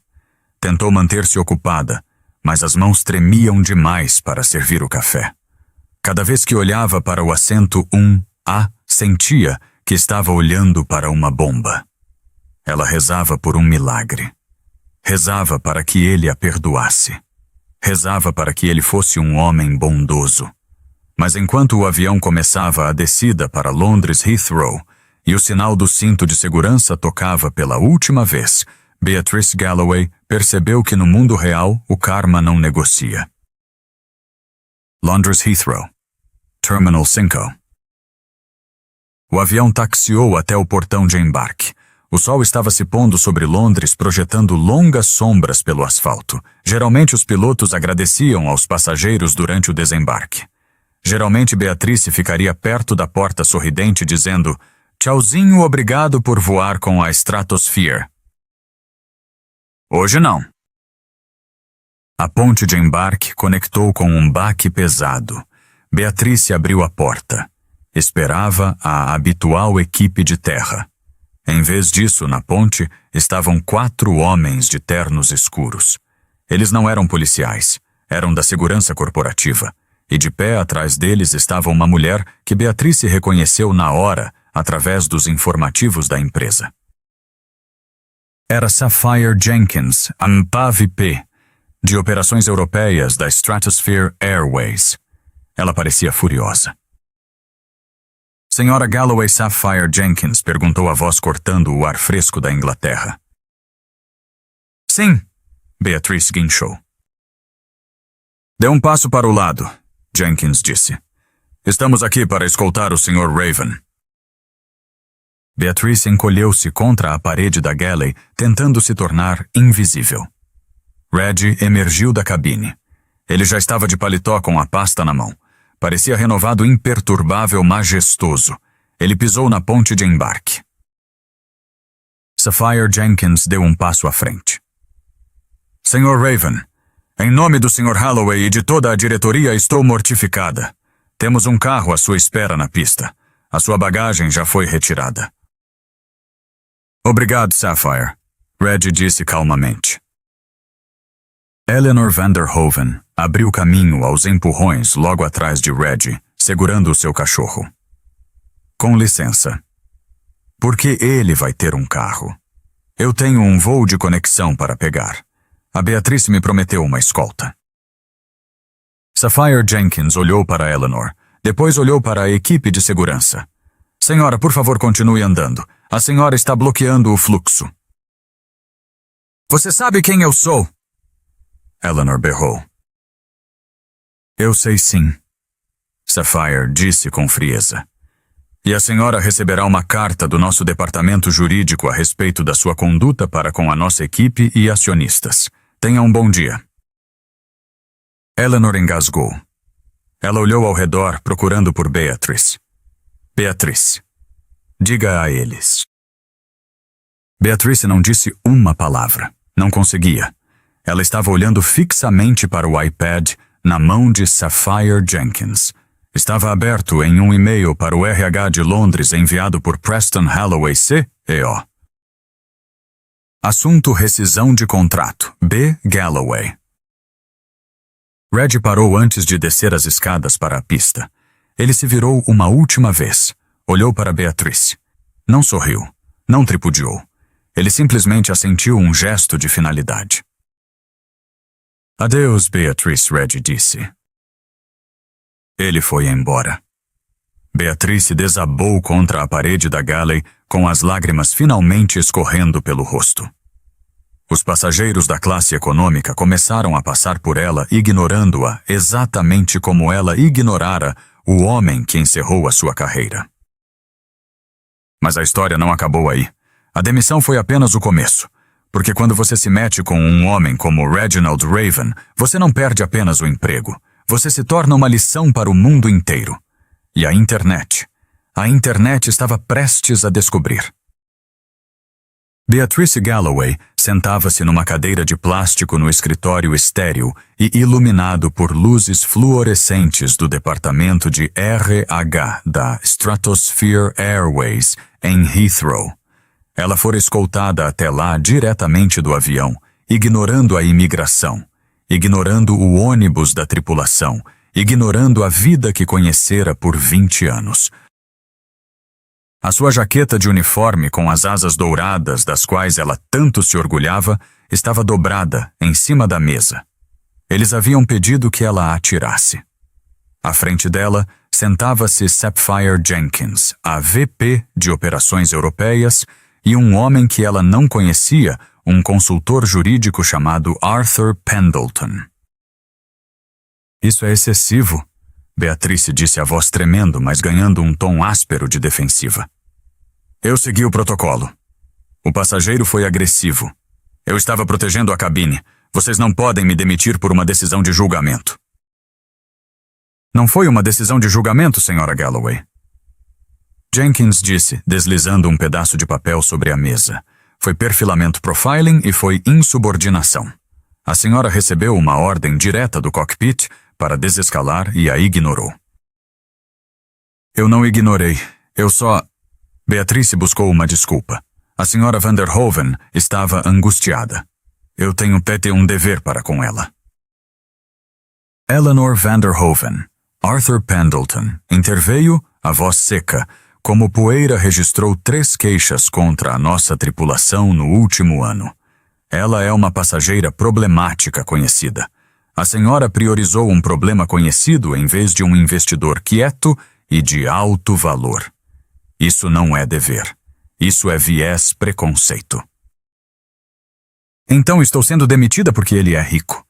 Tentou manter-se ocupada, mas as mãos tremiam demais para servir o café. Cada vez que olhava para o assento 1A, sentia que estava olhando para uma bomba. Ela rezava por um milagre. Rezava para que ele a perdoasse. Rezava para que ele fosse um homem bondoso. Mas enquanto o avião começava a descida para Londres Heathrow e o sinal do cinto de segurança tocava pela última vez, Beatrice Galloway percebeu que no mundo real o karma não negocia. Londres Heathrow. Terminal 5. O avião taxiou até o portão de embarque. O sol estava se pondo sobre Londres, projetando longas sombras pelo asfalto. Geralmente os pilotos agradeciam aos passageiros durante o desembarque. Geralmente Beatrice ficaria perto da porta sorridente dizendo: "Tchauzinho, obrigado por voar com a Stratosphere." Hoje não. A ponte de embarque conectou com um baque pesado. Beatrice abriu a porta. Esperava a habitual equipe de terra. Em vez disso, na ponte, estavam 4 homens de ternos escuros. Eles não eram policiais, eram da segurança corporativa. E de pé atrás deles estava uma mulher que Beatrice reconheceu na hora, através dos informativos da empresa. Era Sapphire Jenkins, a MPAVP, de operações europeias da Stratosphere Airways. Ela parecia furiosa. Senhora Galloway Sapphire Jenkins, perguntou a voz cortando o ar fresco da Inglaterra. Sim, Beatrice guinchou. Dê um passo para o lado, Jenkins disse. Estamos aqui para escoltar o Sr. Raven. Beatrice encolheu-se contra a parede da galley, tentando se tornar invisível. Reggie emergiu da cabine. Ele já estava de paletó com a pasta na mão. Parecia renovado, imperturbável, majestoso. Ele pisou na ponte de embarque. Sapphire Jenkins deu um passo à frente. Sr. Raven, em nome do Sr. Holloway e de toda a diretoria, estou mortificada. Temos um carro à sua espera na pista. A sua bagagem já foi retirada. Obrigado, Sapphire, Reggie disse calmamente. Eleanor Vanderhoven abriu caminho aos empurrões logo atrás de Reggie, segurando o seu cachorro. Com licença. Por que ele vai ter um carro? Eu tenho um voo de conexão para pegar. A Beatrice me prometeu uma escolta. Sapphire Jenkins olhou para Eleanor, depois olhou para a equipe de segurança. Senhora, por favor, continue andando. A senhora está bloqueando o fluxo. Você sabe quem eu sou? Eleanor berrou. Eu sei sim, Sapphire disse com frieza. E a senhora receberá uma carta do nosso departamento jurídico a respeito da sua conduta para com a nossa equipe e acionistas. Tenha um bom dia. Eleanor engasgou. Ela olhou ao redor, procurando por Beatrice. Beatrice, diga a eles. Beatrice não disse uma palavra. Não conseguia. Ela estava olhando fixamente para o iPad na mão de Sapphire Jenkins. Estava aberto em um e-mail para o RH de Londres enviado por Preston Holloway CEO. Assunto rescisão de contrato. B. Galloway. Reggie parou antes de descer as escadas para a pista. Ele se virou uma última vez. Olhou para Beatrice. Não sorriu. Não tripudiou. Ele simplesmente assentiu um gesto de finalidade. Adeus, Beatrice, Reggie disse. Ele foi embora. Beatrice desabou contra a parede da galley, com as lágrimas finalmente escorrendo pelo rosto. Os passageiros da classe econômica começaram a passar por ela, ignorando-a exatamente como ela ignorara o homem que encerrou a sua carreira. Mas a história não acabou aí. A demissão foi apenas o começo. Porque quando você se mete com um homem como Reginald Raven, você não perde apenas o emprego. Você se torna uma lição para o mundo inteiro. E a internet estava prestes a descobrir. Beatrice Galloway sentava-se numa cadeira de plástico no escritório estéril e iluminado por luzes fluorescentes do departamento de RH da Stratosphere Airways, em Heathrow. Ela fora escoltada até lá diretamente do avião, ignorando a imigração, ignorando o ônibus da tripulação, ignorando a vida que conhecera por 20 anos. A sua jaqueta de uniforme com as asas douradas das quais ela tanto se orgulhava estava dobrada em cima da mesa. Eles haviam pedido que ela a tirasse. À frente dela sentava-se Sapphire Jenkins, a VP de Operações Europeias, e um homem que ela não conhecia, um consultor jurídico chamado Arthur Pendleton. Isso é excessivo, Beatrice disse a voz tremendo, mas ganhando um tom áspero de defensiva. Eu segui o protocolo. O passageiro foi agressivo. Eu estava protegendo a cabine. Vocês não podem me demitir por uma decisão de julgamento. Não foi uma decisão de julgamento, Sra. Galloway. Jenkins disse, deslizando um pedaço de papel sobre a mesa. Foi perfilamento profiling e foi insubordinação. A senhora recebeu uma ordem direta do cockpit para desescalar e a ignorou. Eu não ignorei. Eu só... Beatrice buscou uma desculpa. A senhora Vanderhoven estava angustiada. Eu tenho um dever para com ela. Eleanor Vanderhoven. Arthur Pendleton interveio, a voz seca, como poeira registrou 3 queixas contra a nossa tripulação no último ano. Ela é uma passageira problemática conhecida. A senhora priorizou um problema conhecido em vez de um investidor quieto e de alto valor. Isso não é dever. Isso é viés preconceito. Então estou sendo demitida porque ele é rico.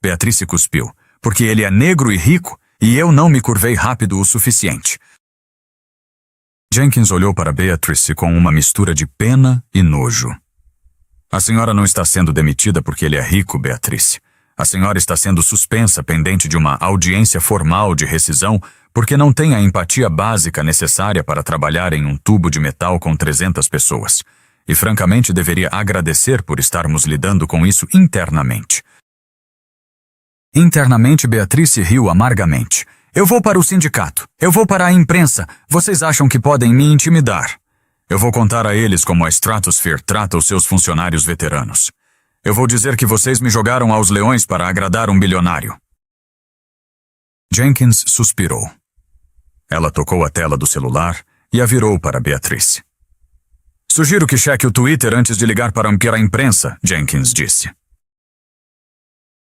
Beatrice cuspiu. Porque ele é negro e rico e eu não me curvei rápido o suficiente. Jenkins olhou para Beatrice com uma mistura de pena e nojo. A senhora não está sendo demitida porque ele é rico, Beatrice. A senhora está sendo suspensa pendente de uma audiência formal de rescisão porque não tem a empatia básica necessária para trabalhar em um tubo de metal com 300 pessoas. E francamente deveria agradecer por estarmos lidando com isso internamente. Internamente, Beatrice riu amargamente. Eu vou para o sindicato. Eu vou para a imprensa. Vocês acham que podem me intimidar? Eu vou contar a eles como a Stratosphere trata os seus funcionários veteranos. Eu vou dizer que vocês me jogaram aos leões para agradar um bilionário. Jenkins suspirou. Ela tocou a tela do celular e a virou para Beatrice. Sugiro que cheque o Twitter antes de ligar para a imprensa, Jenkins disse.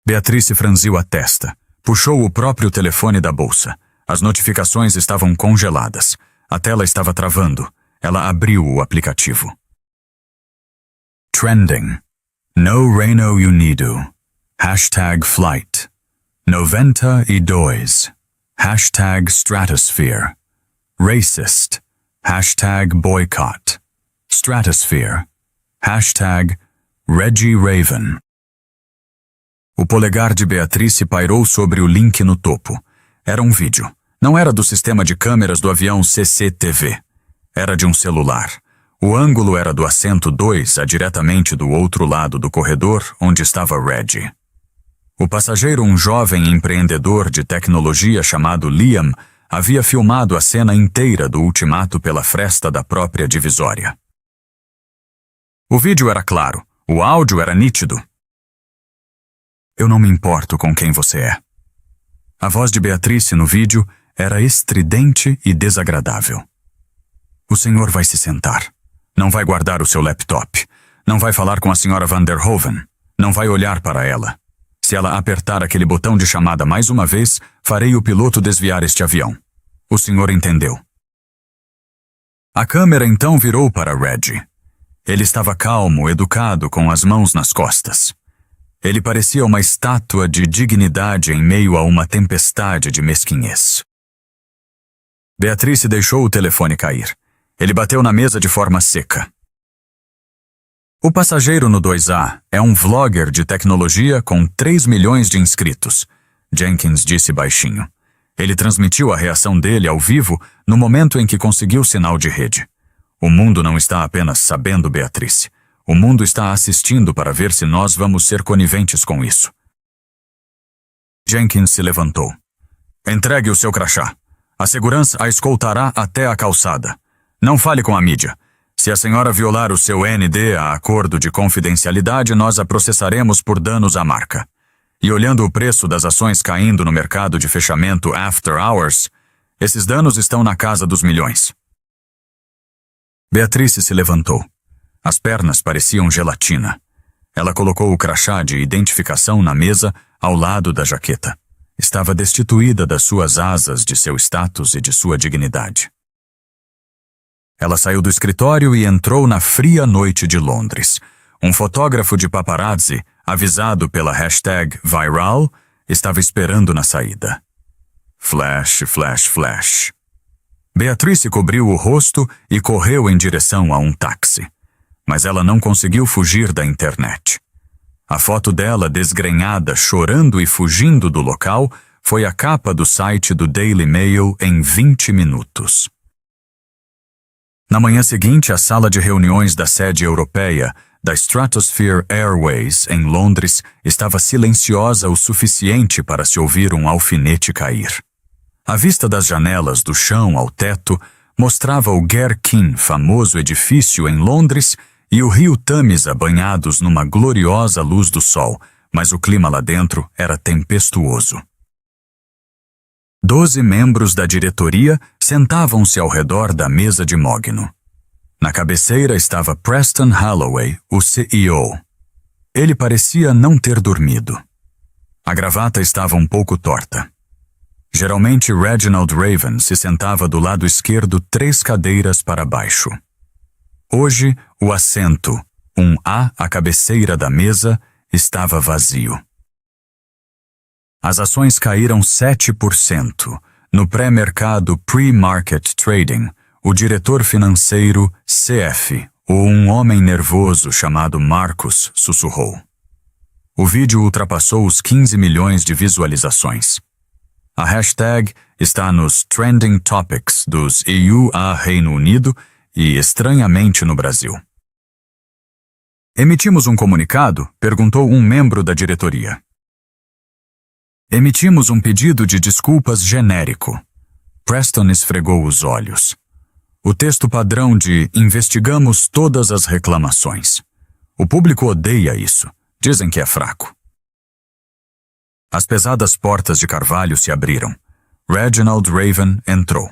Beatrice franziu a testa. Puxou o próprio telefone da bolsa. As notificações estavam congeladas. A tela estava travando. Ela abriu o aplicativo. Trending. No Reino Unido. #flight. 92. #Stratosphere. Racist. #boycott. Stratosphere. #Reggie Raven. O polegar de Beatrice pairou sobre o link no topo. Era um vídeo. Não era do sistema de câmeras do avião CCTV. Era de um celular. O ângulo era do assento 2, a diretamente do outro lado do corredor, onde estava Reggie. O passageiro, um jovem empreendedor de tecnologia chamado Liam, havia filmado a cena inteira do ultimato pela fresta da própria divisória. O vídeo era claro. O áudio era nítido. Eu não me importo com quem você é. A voz de Beatrice no vídeo era estridente e desagradável. O senhor vai se sentar. Não vai guardar o seu laptop. Não vai falar com a senhora Van der Hoeven. Não vai olhar para ela. Se ela apertar aquele botão de chamada mais uma vez, farei o piloto desviar este avião. O senhor entendeu. A câmera então virou para Reggie. Ele estava calmo, educado, com as mãos nas costas. Ele parecia uma estátua de dignidade em meio a uma tempestade de mesquinhez. Beatrice deixou o telefone cair. Ele bateu na mesa de forma seca. O passageiro no 2A é um vlogger de tecnologia com 3 milhões de inscritos, Jenkins disse baixinho. Ele transmitiu a reação dele ao vivo no momento em que conseguiu sinal de rede. O mundo não está apenas sabendo, Beatrice. O mundo está assistindo para ver se nós vamos ser coniventes com isso. Jenkins se levantou. Entregue o seu crachá. A segurança a escoltará até a calçada. Não fale com a mídia. Se a senhora violar o seu ND a acordo de confidencialidade, nós a processaremos por danos à marca. E olhando o preço das ações caindo no mercado de fechamento after hours, esses danos estão na casa dos milhões. Beatrice se levantou. As pernas pareciam gelatina. Ela colocou o crachá de identificação na mesa ao lado da jaqueta. Estava destituída das suas asas, de seu status e de sua dignidade. Ela saiu do escritório e entrou na fria noite de Londres. Um fotógrafo de paparazzi, avisado pela #viral, estava esperando na saída. Flash, flash, flash. Beatrice cobriu o rosto e correu em direção a um táxi. Mas ela não conseguiu fugir da internet. A foto dela, desgrenhada, chorando e fugindo do local, foi a capa do site do Daily Mail em 20 minutos. Na manhã seguinte, a sala de reuniões da sede europeia da Stratosphere Airways, em Londres, estava silenciosa o suficiente para se ouvir um alfinete cair. A vista das janelas, do chão ao teto, mostrava o Gherkin, famoso edifício em Londres, e o rio Tâmisa banhados numa gloriosa luz do sol, mas o clima lá dentro era tempestuoso. 12 membros da diretoria sentavam-se ao redor da mesa de mogno. Na cabeceira estava Preston Holloway, o CEO. Ele parecia não ter dormido. A gravata estava um pouco torta. Geralmente, Reginald Raven se sentava do lado esquerdo 3 cadeiras para baixo. Hoje, o assento, um A à cabeceira da mesa, estava vazio. As ações caíram 7%. No pré-mercado Pre-Market Trading, o diretor financeiro, CF, ou um homem nervoso chamado Marcus, sussurrou. O vídeo ultrapassou os 15 milhões de visualizações. A hashtag está nos Trending Topics dos EU a Reino Unido e, estranhamente, no Brasil. Emitimos um comunicado? Perguntou um membro da diretoria. Emitimos um pedido de desculpas genérico. Preston esfregou os olhos. O texto padrão de investigamos todas as reclamações. O público odeia isso. Dizem que é fraco. As pesadas portas de carvalho se abriram. Reginald Raven entrou.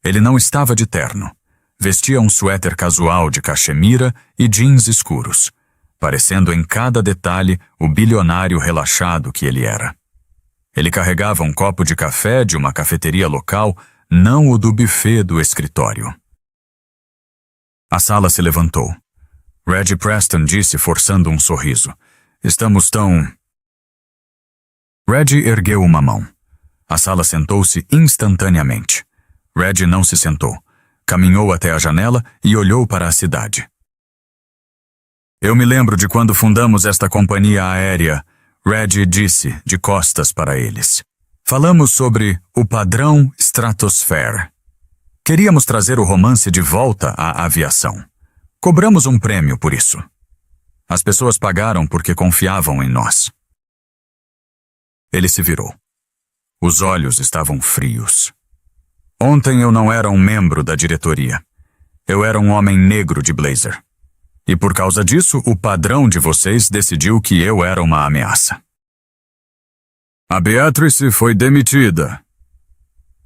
Ele não estava de terno. Vestia um suéter casual de cachemira e jeans escuros, parecendo em cada detalhe o bilionário relaxado que ele era. Ele carregava um copo de café de uma cafeteria local, não o do buffet do escritório. A sala se levantou. Reggie Preston disse, forçando um sorriso. Estamos tão... Reggie ergueu uma mão. A sala sentou-se instantaneamente. Reggie não se sentou. Caminhou até a janela e olhou para a cidade. Eu me lembro de quando fundamos esta companhia aérea, Reggie disse, de costas para eles. Falamos sobre o padrão Stratosphere. Queríamos trazer o romance de volta à aviação. Cobramos um prêmio por isso. As pessoas pagaram porque confiavam em nós. Ele se virou. Os olhos estavam frios. Ontem eu não era um membro da diretoria. Eu era um homem negro de blazer. E por causa disso, o padrão de vocês decidiu que eu era uma ameaça. A Beatrice foi demitida.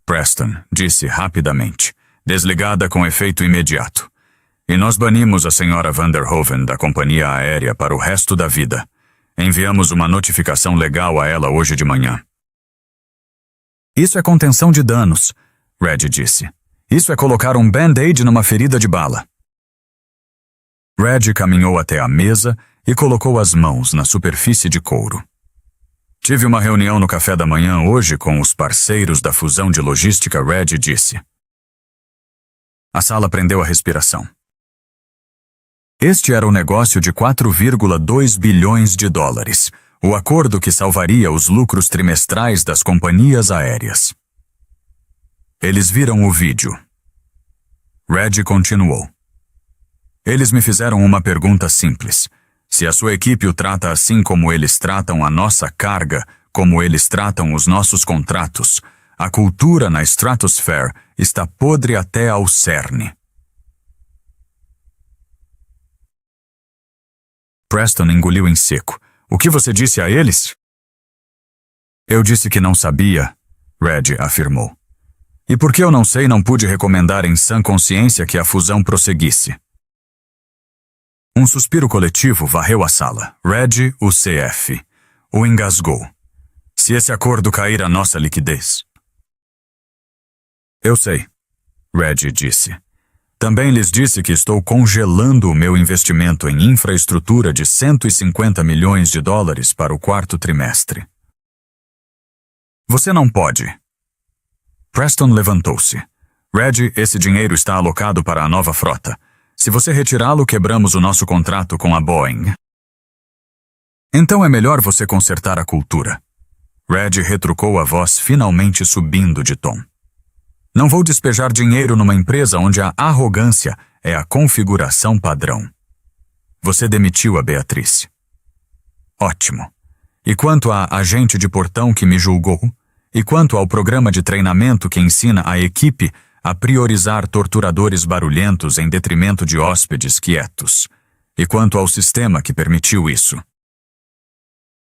Preston disse rapidamente, desligada com efeito imediato. E nós banimos a senhora Van der Hoeven da companhia aérea para o resto da vida. Enviamos uma notificação legal a ela hoje de manhã. Isso é contenção de danos, Reggie disse. Isso é colocar um band-aid numa ferida de bala. Reggie caminhou até a mesa e colocou as mãos na superfície de couro. Tive uma reunião no café da manhã hoje com os parceiros da fusão de logística, Reggie disse. A sala prendeu a respiração. Este era o negócio de 4,2 bilhões de dólares, o acordo que salvaria os lucros trimestrais das companhias aéreas. Eles viram o vídeo. Reggie continuou. Eles me fizeram uma pergunta simples. Se a sua equipe o trata assim como eles tratam a nossa carga, como eles tratam os nossos contratos, a cultura na Stratosphere está podre até ao cerne. Preston engoliu em seco. O que você disse a eles? Eu disse que não sabia, Reggie afirmou. E porque eu não sei, não pude recomendar em sã consciência que a fusão prosseguisse. Um suspiro coletivo varreu a sala. Reggie, o CF, o engasgou. Se esse acordo cair, a nossa liquidez. Eu sei, Reggie disse. Também lhes disse que estou congelando o meu investimento em infraestrutura de 150 milhões de dólares para o 4º trimestre. Você não pode. Preston levantou-se. Reggie, esse dinheiro está alocado para a nova frota. Se você retirá-lo, quebramos o nosso contrato com a Boeing. Então é melhor você consertar a cultura. Reggie retrucou a voz finalmente subindo de tom. Não vou despejar dinheiro numa empresa onde a arrogância é a configuração padrão. Você demitiu a Beatrice. Ótimo. E quanto à agente de portão que me julgou? E quanto ao programa de treinamento que ensina a equipe a priorizar torturadores barulhentos em detrimento de hóspedes quietos? E quanto ao sistema que permitiu isso?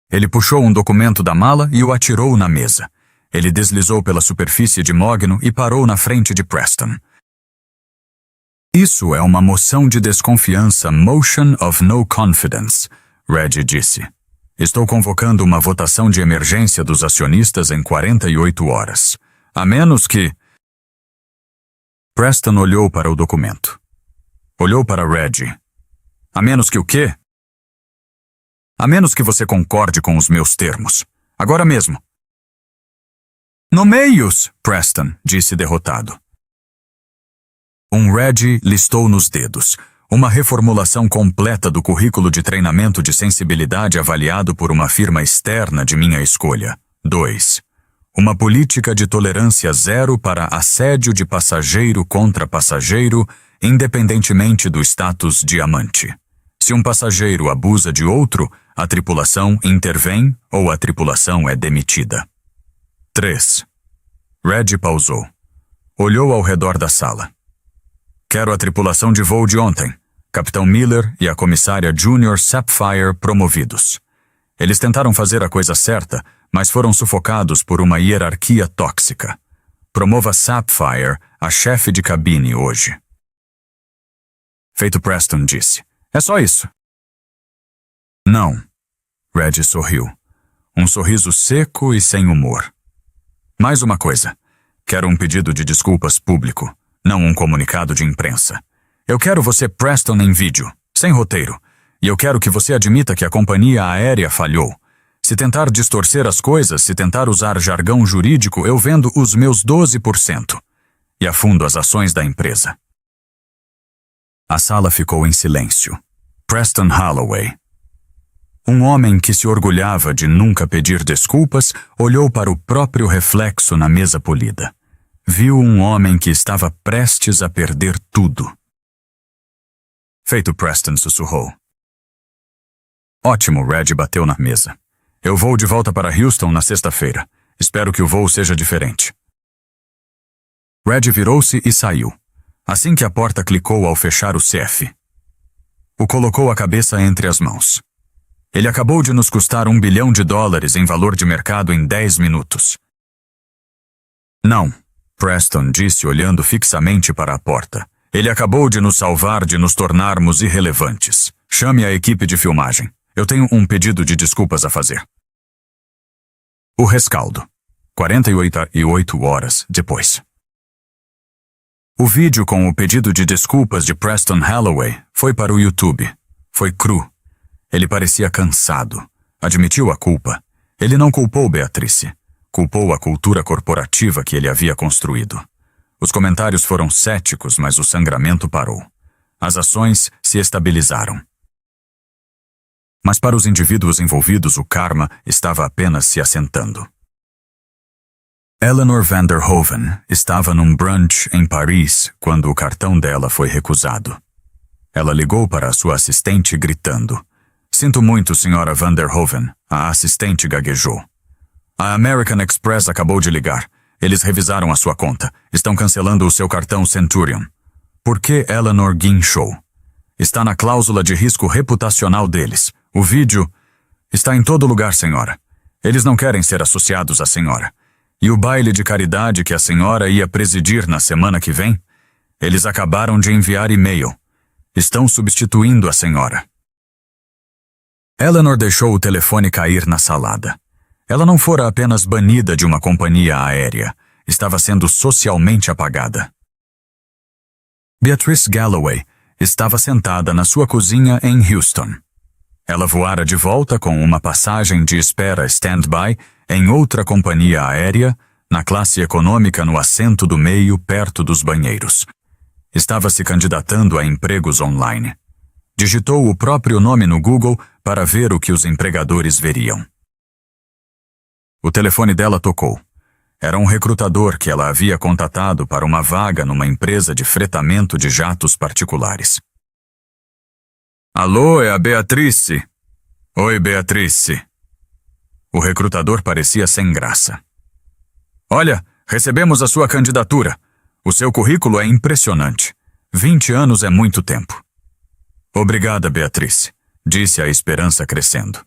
Ele puxou um documento da mala e o atirou na mesa. Ele deslizou pela superfície de mogno e parou na frente de Preston. Isso é uma moção de desconfiança, motion of no confidence, Reggie disse. Estou convocando uma votação de emergência dos acionistas em 48 horas. A menos que... Preston olhou para o documento. Olhou para Reggie. A menos que o quê? A menos que você concorde com os meus termos. Agora mesmo. Nomeie-os, Preston disse derrotado. Reggie listou nos dedos. Uma reformulação completa do currículo de treinamento de sensibilidade avaliado por uma firma externa de minha escolha. 2. Uma política de tolerância zero para assédio de passageiro contra passageiro, independentemente do status diamante. Se um passageiro abusa de outro, a tripulação intervém ou a tripulação é demitida. 3. Reggie pausou. Olhou ao redor da sala. Quero a tripulação de voo de ontem. Capitão Miller e a comissária Junior Sapphire promovidos. Eles tentaram fazer a coisa certa, mas foram sufocados por uma hierarquia tóxica. Promova Sapphire a chefe de cabine hoje. Feito, Preston disse. É só isso. Não. Reggie sorriu. Um sorriso seco e sem humor. Mais uma coisa. Quero um pedido de desculpas público, não um comunicado de imprensa. Eu quero você, Preston, em vídeo, sem roteiro. E eu quero que você admita que a companhia aérea falhou. Se tentar distorcer as coisas, se tentar usar jargão jurídico, eu vendo os meus 12%. E afundo as ações da empresa. A sala ficou em silêncio. Preston Holloway. Um homem que se orgulhava de nunca pedir desculpas, olhou para o próprio reflexo na mesa polida. Viu um homem que estava prestes a perder tudo. Feito, Preston sussurrou. Ótimo, Reggie bateu na mesa. Eu vou de volta para Houston na sexta-feira. Espero que o voo seja diferente. Reggie virou-se e saiu. Assim que a porta clicou ao fechar o CF. O colocou a cabeça entre as mãos. Ele acabou de nos custar $1 bilhão em valor de mercado em 10 minutos. Não, Preston disse olhando fixamente para a porta. Ele acabou de nos salvar de nos tornarmos irrelevantes. Chame a equipe de filmagem. Eu tenho um pedido de desculpas a fazer. O rescaldo. 48 horas depois. O vídeo com o pedido de desculpas de Preston Holloway foi para o YouTube. Foi cru. Ele parecia cansado. Admitiu a culpa. Ele não culpou Beatrice. Culpou a cultura corporativa que ele havia construído. Os comentários foram céticos, mas o sangramento parou. As ações se estabilizaram. Mas para os indivíduos envolvidos, o karma estava apenas se assentando. Eleanor Vanderhoven estava num brunch em Paris quando o cartão dela foi recusado. Ela ligou para a sua assistente gritando. Sinto muito, senhora Vanderhoven, a assistente gaguejou. A American Express acabou de ligar. Eles revisaram a sua conta. Estão cancelando o seu cartão Centurion. Por que Eleanor guinchou? Está na cláusula de risco reputacional deles. O vídeo está em todo lugar, senhora. Eles não querem ser associados à senhora. E o baile de caridade que a senhora ia presidir na semana que vem? Eles acabaram de enviar e-mail. Estão substituindo a senhora. Eleanor deixou o telefone cair na salada. Ela não fora apenas banida de uma companhia aérea, estava sendo socialmente apagada. Beatrice Galloway estava sentada na sua cozinha em Houston. Ela voara de volta com uma passagem de espera stand-by em outra companhia aérea, na classe econômica no assento do meio perto dos banheiros. Estava se candidatando a empregos online. Digitou o próprio nome no Google para ver o que os empregadores veriam. O telefone dela tocou. Era um recrutador que ela havia contatado para uma vaga numa empresa de fretamento de jatos particulares. Alô, é a Beatrice. Oi, Beatrice. O recrutador parecia sem graça. Olha, recebemos a sua candidatura. O seu currículo é impressionante. 20 anos é muito tempo. Obrigada, Beatrice, disse a esperança crescendo.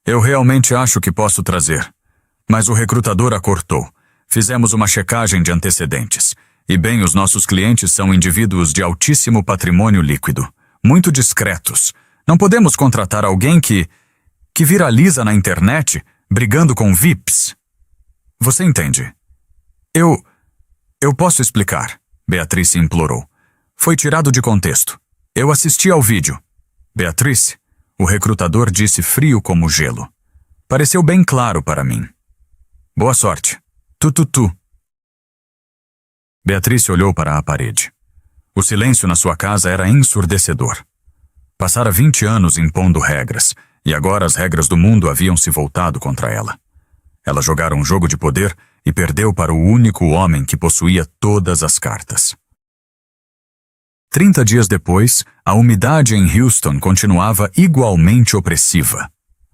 Eu realmente acho que posso trazer. Mas o recrutador a cortou. Fizemos uma checagem de antecedentes. E bem, os nossos clientes são indivíduos de altíssimo patrimônio líquido. Muito discretos. Não podemos contratar alguém que... que viraliza na internet brigando com VIPs. Você entende? Eu posso explicar, Beatrice implorou. Foi tirado de contexto. Eu assisti ao vídeo. Beatrice, o recrutador disse frio como gelo. Pareceu bem claro para mim. Boa sorte. Tu. Beatrice olhou para a parede. O silêncio na sua casa era ensurdecedor. Passara 20 anos impondo regras, e agora as regras do mundo haviam se voltado contra ela. Ela jogara um jogo de poder e perdeu para o único homem que possuía todas as cartas. 30 dias depois, a umidade em Houston continuava igualmente opressiva,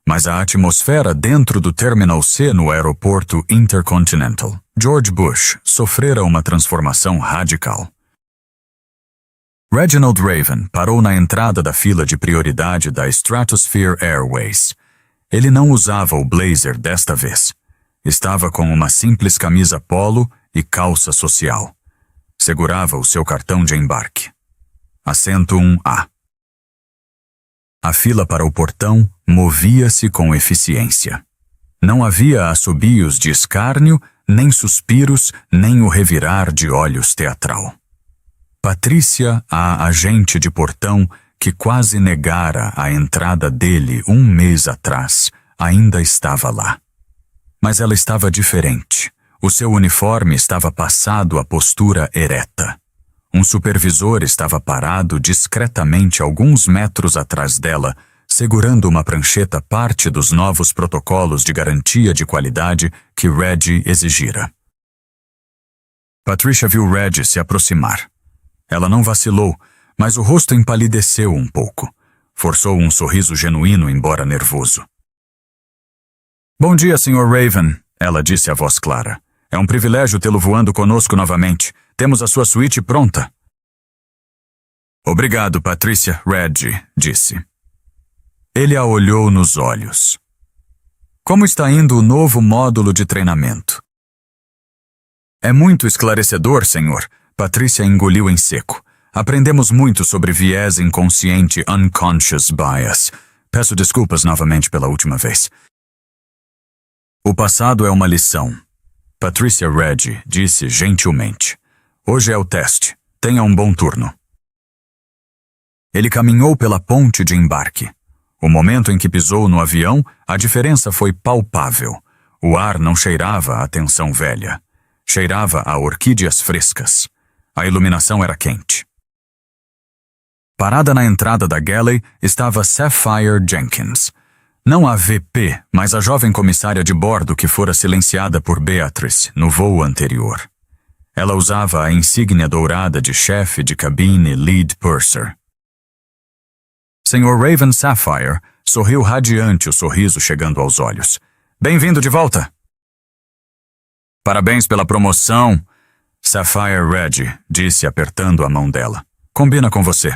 mas a atmosfera dentro do Terminal C no aeroporto Intercontinental, George Bush, sofrera uma transformação radical. Reginald Raven parou na entrada da fila de prioridade da Stratosphere Airways. Ele não usava o blazer desta vez. Estava com uma simples camisa polo e calça social. Segurava o seu cartão de embarque. Assento 1A. A fila para o portão movia-se com eficiência. Não havia assobios de escárnio, nem suspiros, nem o revirar de olhos teatral. Patrícia, a agente de portão que quase negara a entrada dele um mês atrás, ainda estava lá. Mas ela estava diferente. O seu uniforme estava passado à postura ereta. Um supervisor estava parado discretamente alguns metros atrás dela, segurando uma prancheta parte dos novos protocolos de garantia de qualidade que Reggie exigira. Patricia viu Reggie se aproximar. Ela não vacilou, mas o rosto empalideceu um pouco. Forçou um sorriso genuíno, embora nervoso. Bom dia, Sr. Raven, ela disse a voz clara. É um privilégio tê-lo voando conosco novamente. Temos a sua suíte pronta. Obrigado, Patricia, Reggie disse. Ele a olhou nos olhos. Como está indo o novo módulo de treinamento? É muito esclarecedor, senhor. Patricia engoliu em seco. Aprendemos muito sobre viés inconsciente unconscious bias. Peço desculpas novamente pela última vez. O passado é uma lição. Patricia Reggie disse gentilmente. Hoje é o teste. Tenha um bom turno. Ele caminhou pela ponte de embarque. O momento em que pisou no avião, a diferença foi palpável. O ar não cheirava a tensão velha. Cheirava a orquídeas frescas. A iluminação era quente. Parada na entrada da galley estava Sapphire Jenkins. Não a VP, mas a jovem comissária de bordo que fora silenciada por Beatrice no voo anterior. Ela usava a insígnia dourada de chefe de cabine Lead Purser. Sr. Raven Sapphire sorriu radiante, o sorriso chegando aos olhos. Bem-vindo de volta! Parabéns pela promoção, Sapphire Reggie disse apertando a mão dela. Combina com você.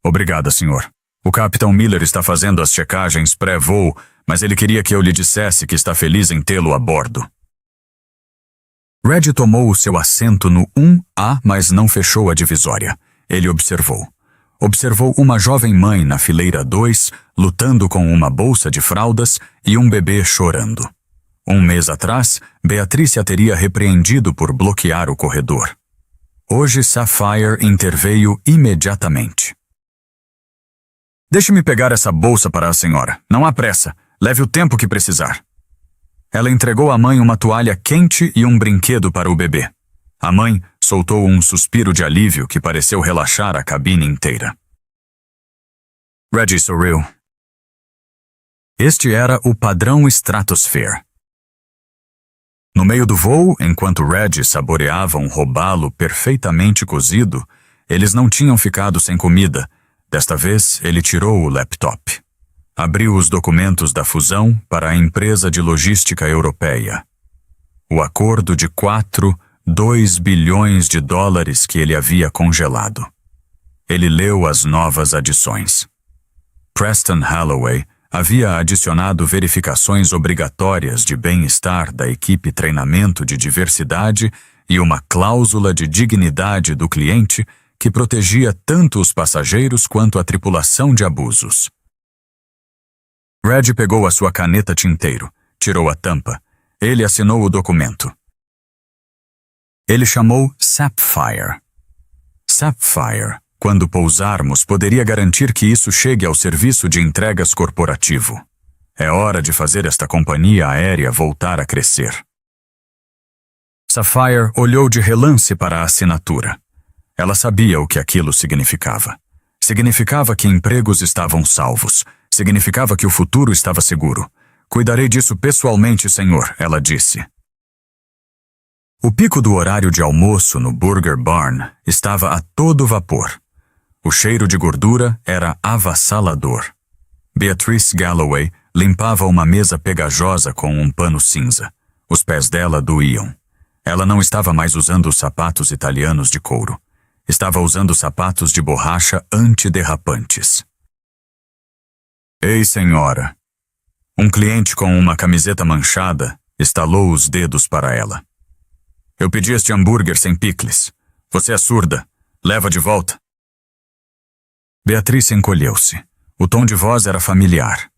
Obrigada, senhor. O capitão Miller está fazendo as checagens pré-voo, mas ele queria que eu lhe dissesse que está feliz em tê-lo a bordo. Reggie tomou o seu assento no 1A, mas não fechou a divisória. Ele observou. Observou uma jovem mãe na fileira 2, lutando com uma bolsa de fraldas e um bebê chorando. Um mês atrás, Beatrice a teria repreendido por bloquear o corredor. Hoje, Sapphire interveio imediatamente. Deixe-me pegar essa bolsa para a senhora. Não há pressa. Leve o tempo que precisar. Ela entregou à mãe uma toalha quente e um brinquedo para o bebê. A mãe soltou um suspiro de alívio que pareceu relaxar a cabine inteira. Reggie sorriu. Este era o padrão Stratosphere. No meio do voo, enquanto Reggie saboreava um robalo perfeitamente cozido, eles não tinham ficado sem comida. Desta vez, ele tirou o laptop. Abriu os documentos da fusão para a empresa de logística europeia. O acordo de 2 bilhões de dólares que ele havia congelado. Ele leu as novas adições. Preston Holloway havia adicionado verificações obrigatórias de bem-estar da equipe treinamento de diversidade e uma cláusula de dignidade do cliente que protegia tanto os passageiros quanto a tripulação de abusos. Red pegou a sua caneta tinteiro, tirou a tampa. Ele assinou o documento. Ele chamou Sapphire. Sapphire, quando pousarmos, poderia garantir que isso chegue ao serviço de entregas corporativo. É hora de fazer esta companhia aérea voltar a crescer. Sapphire olhou de relance para a assinatura. Ela sabia o que aquilo significava. Significava que empregos estavam salvos. Significava que o futuro estava seguro. Cuidarei disso pessoalmente, senhor, ela disse. O pico do horário de almoço no Burger Barn estava a todo vapor. O cheiro de gordura era avassalador. Beatrice Galloway limpava uma mesa pegajosa com um pano cinza. Os pés dela doíam. Ela não estava mais usando os sapatos italianos de couro. Estava usando sapatos de borracha antiderrapantes. Ei, senhora. Um cliente com uma camiseta manchada estalou os dedos para ela. Eu pedi este hambúrguer sem picles. Você é surda. Leva de volta. Beatrice encolheu-se. O tom de voz era familiar.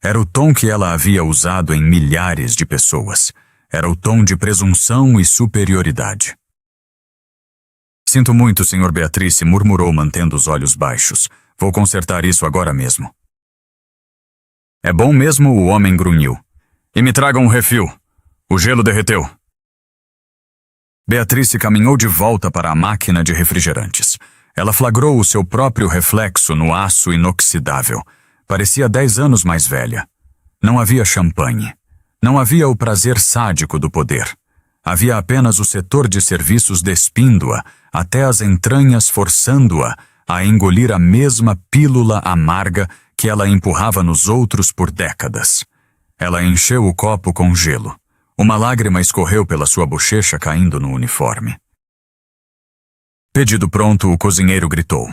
Era o tom que ela havia usado em milhares de pessoas. Era o tom de presunção e superioridade. Sinto muito, Sr. Beatrice, murmurou mantendo os olhos baixos. Vou consertar isso agora mesmo. É bom mesmo, o homem grunhiu. E me tragam um refil. O gelo derreteu. Beatrice caminhou de volta para a máquina de refrigerantes. Ela flagrou o seu próprio reflexo no aço inoxidável. Parecia 10 anos mais velha. Não havia champanhe. Não havia o prazer sádico do poder. Havia apenas o setor de serviços despindo-a, até as entranhas forçando-a a engolir a mesma pílula amarga que ela empurrava nos outros por décadas. Ela encheu o copo com gelo. Uma lágrima escorreu pela sua bochecha caindo no uniforme. Pedido pronto, o cozinheiro gritou.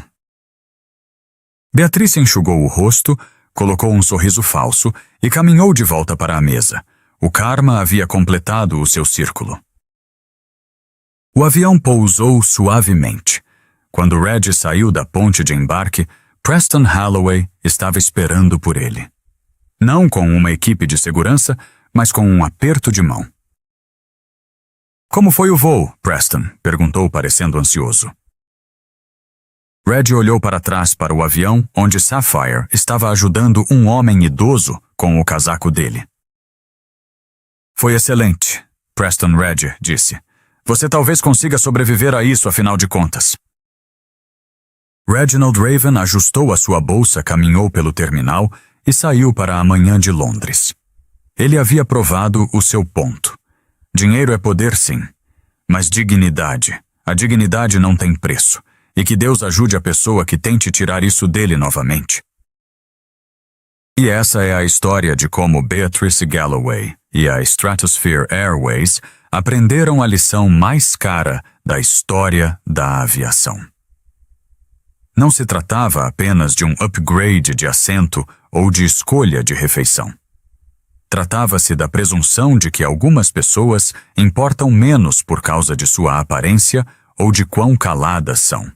Beatrice enxugou o rosto, colocou um sorriso falso e caminhou de volta para a mesa. O karma havia completado o seu círculo. O avião pousou suavemente. Quando Red saiu da ponte de embarque, Preston Holloway estava esperando por ele. Não com uma equipe de segurança, mas com um aperto de mão. Como foi o voo, Preston? Perguntou, parecendo ansioso. Red olhou para trás para o avião, onde Sapphire estava ajudando um homem idoso com o casaco dele. Foi excelente, Preston Red disse. Você talvez consiga sobreviver a isso, afinal de contas. Reginald Raven ajustou a sua bolsa, caminhou pelo terminal e saiu para a manhã de Londres. Ele havia provado o seu ponto. Dinheiro é poder, sim, mas dignidade. A dignidade não tem preço, e que Deus ajude a pessoa que tente tirar isso dele novamente. E essa é a história de como Beatrice Galloway e a Stratosphere Airways aprenderam a lição mais cara da história da aviação. Não se tratava apenas de um upgrade de assento ou de escolha de refeição. Tratava-se da presunção de que algumas pessoas importam menos por causa de sua aparência ou de quão caladas são.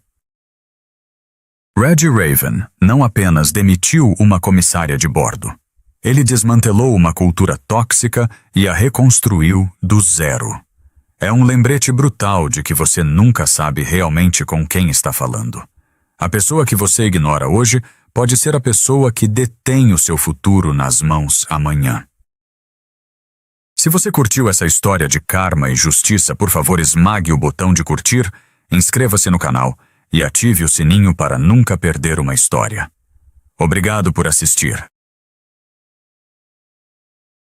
Red Raven não apenas demitiu uma comissária de bordo. Ele desmantelou uma cultura tóxica e a reconstruiu do zero. É um lembrete brutal de que você nunca sabe realmente com quem está falando. A pessoa que você ignora hoje pode ser a pessoa que detém o seu futuro nas mãos amanhã. Se você curtiu essa história de karma e justiça, por favor esmague o botão de curtir, inscreva-se no canal e ative o sininho para nunca perder uma história. Obrigado por assistir.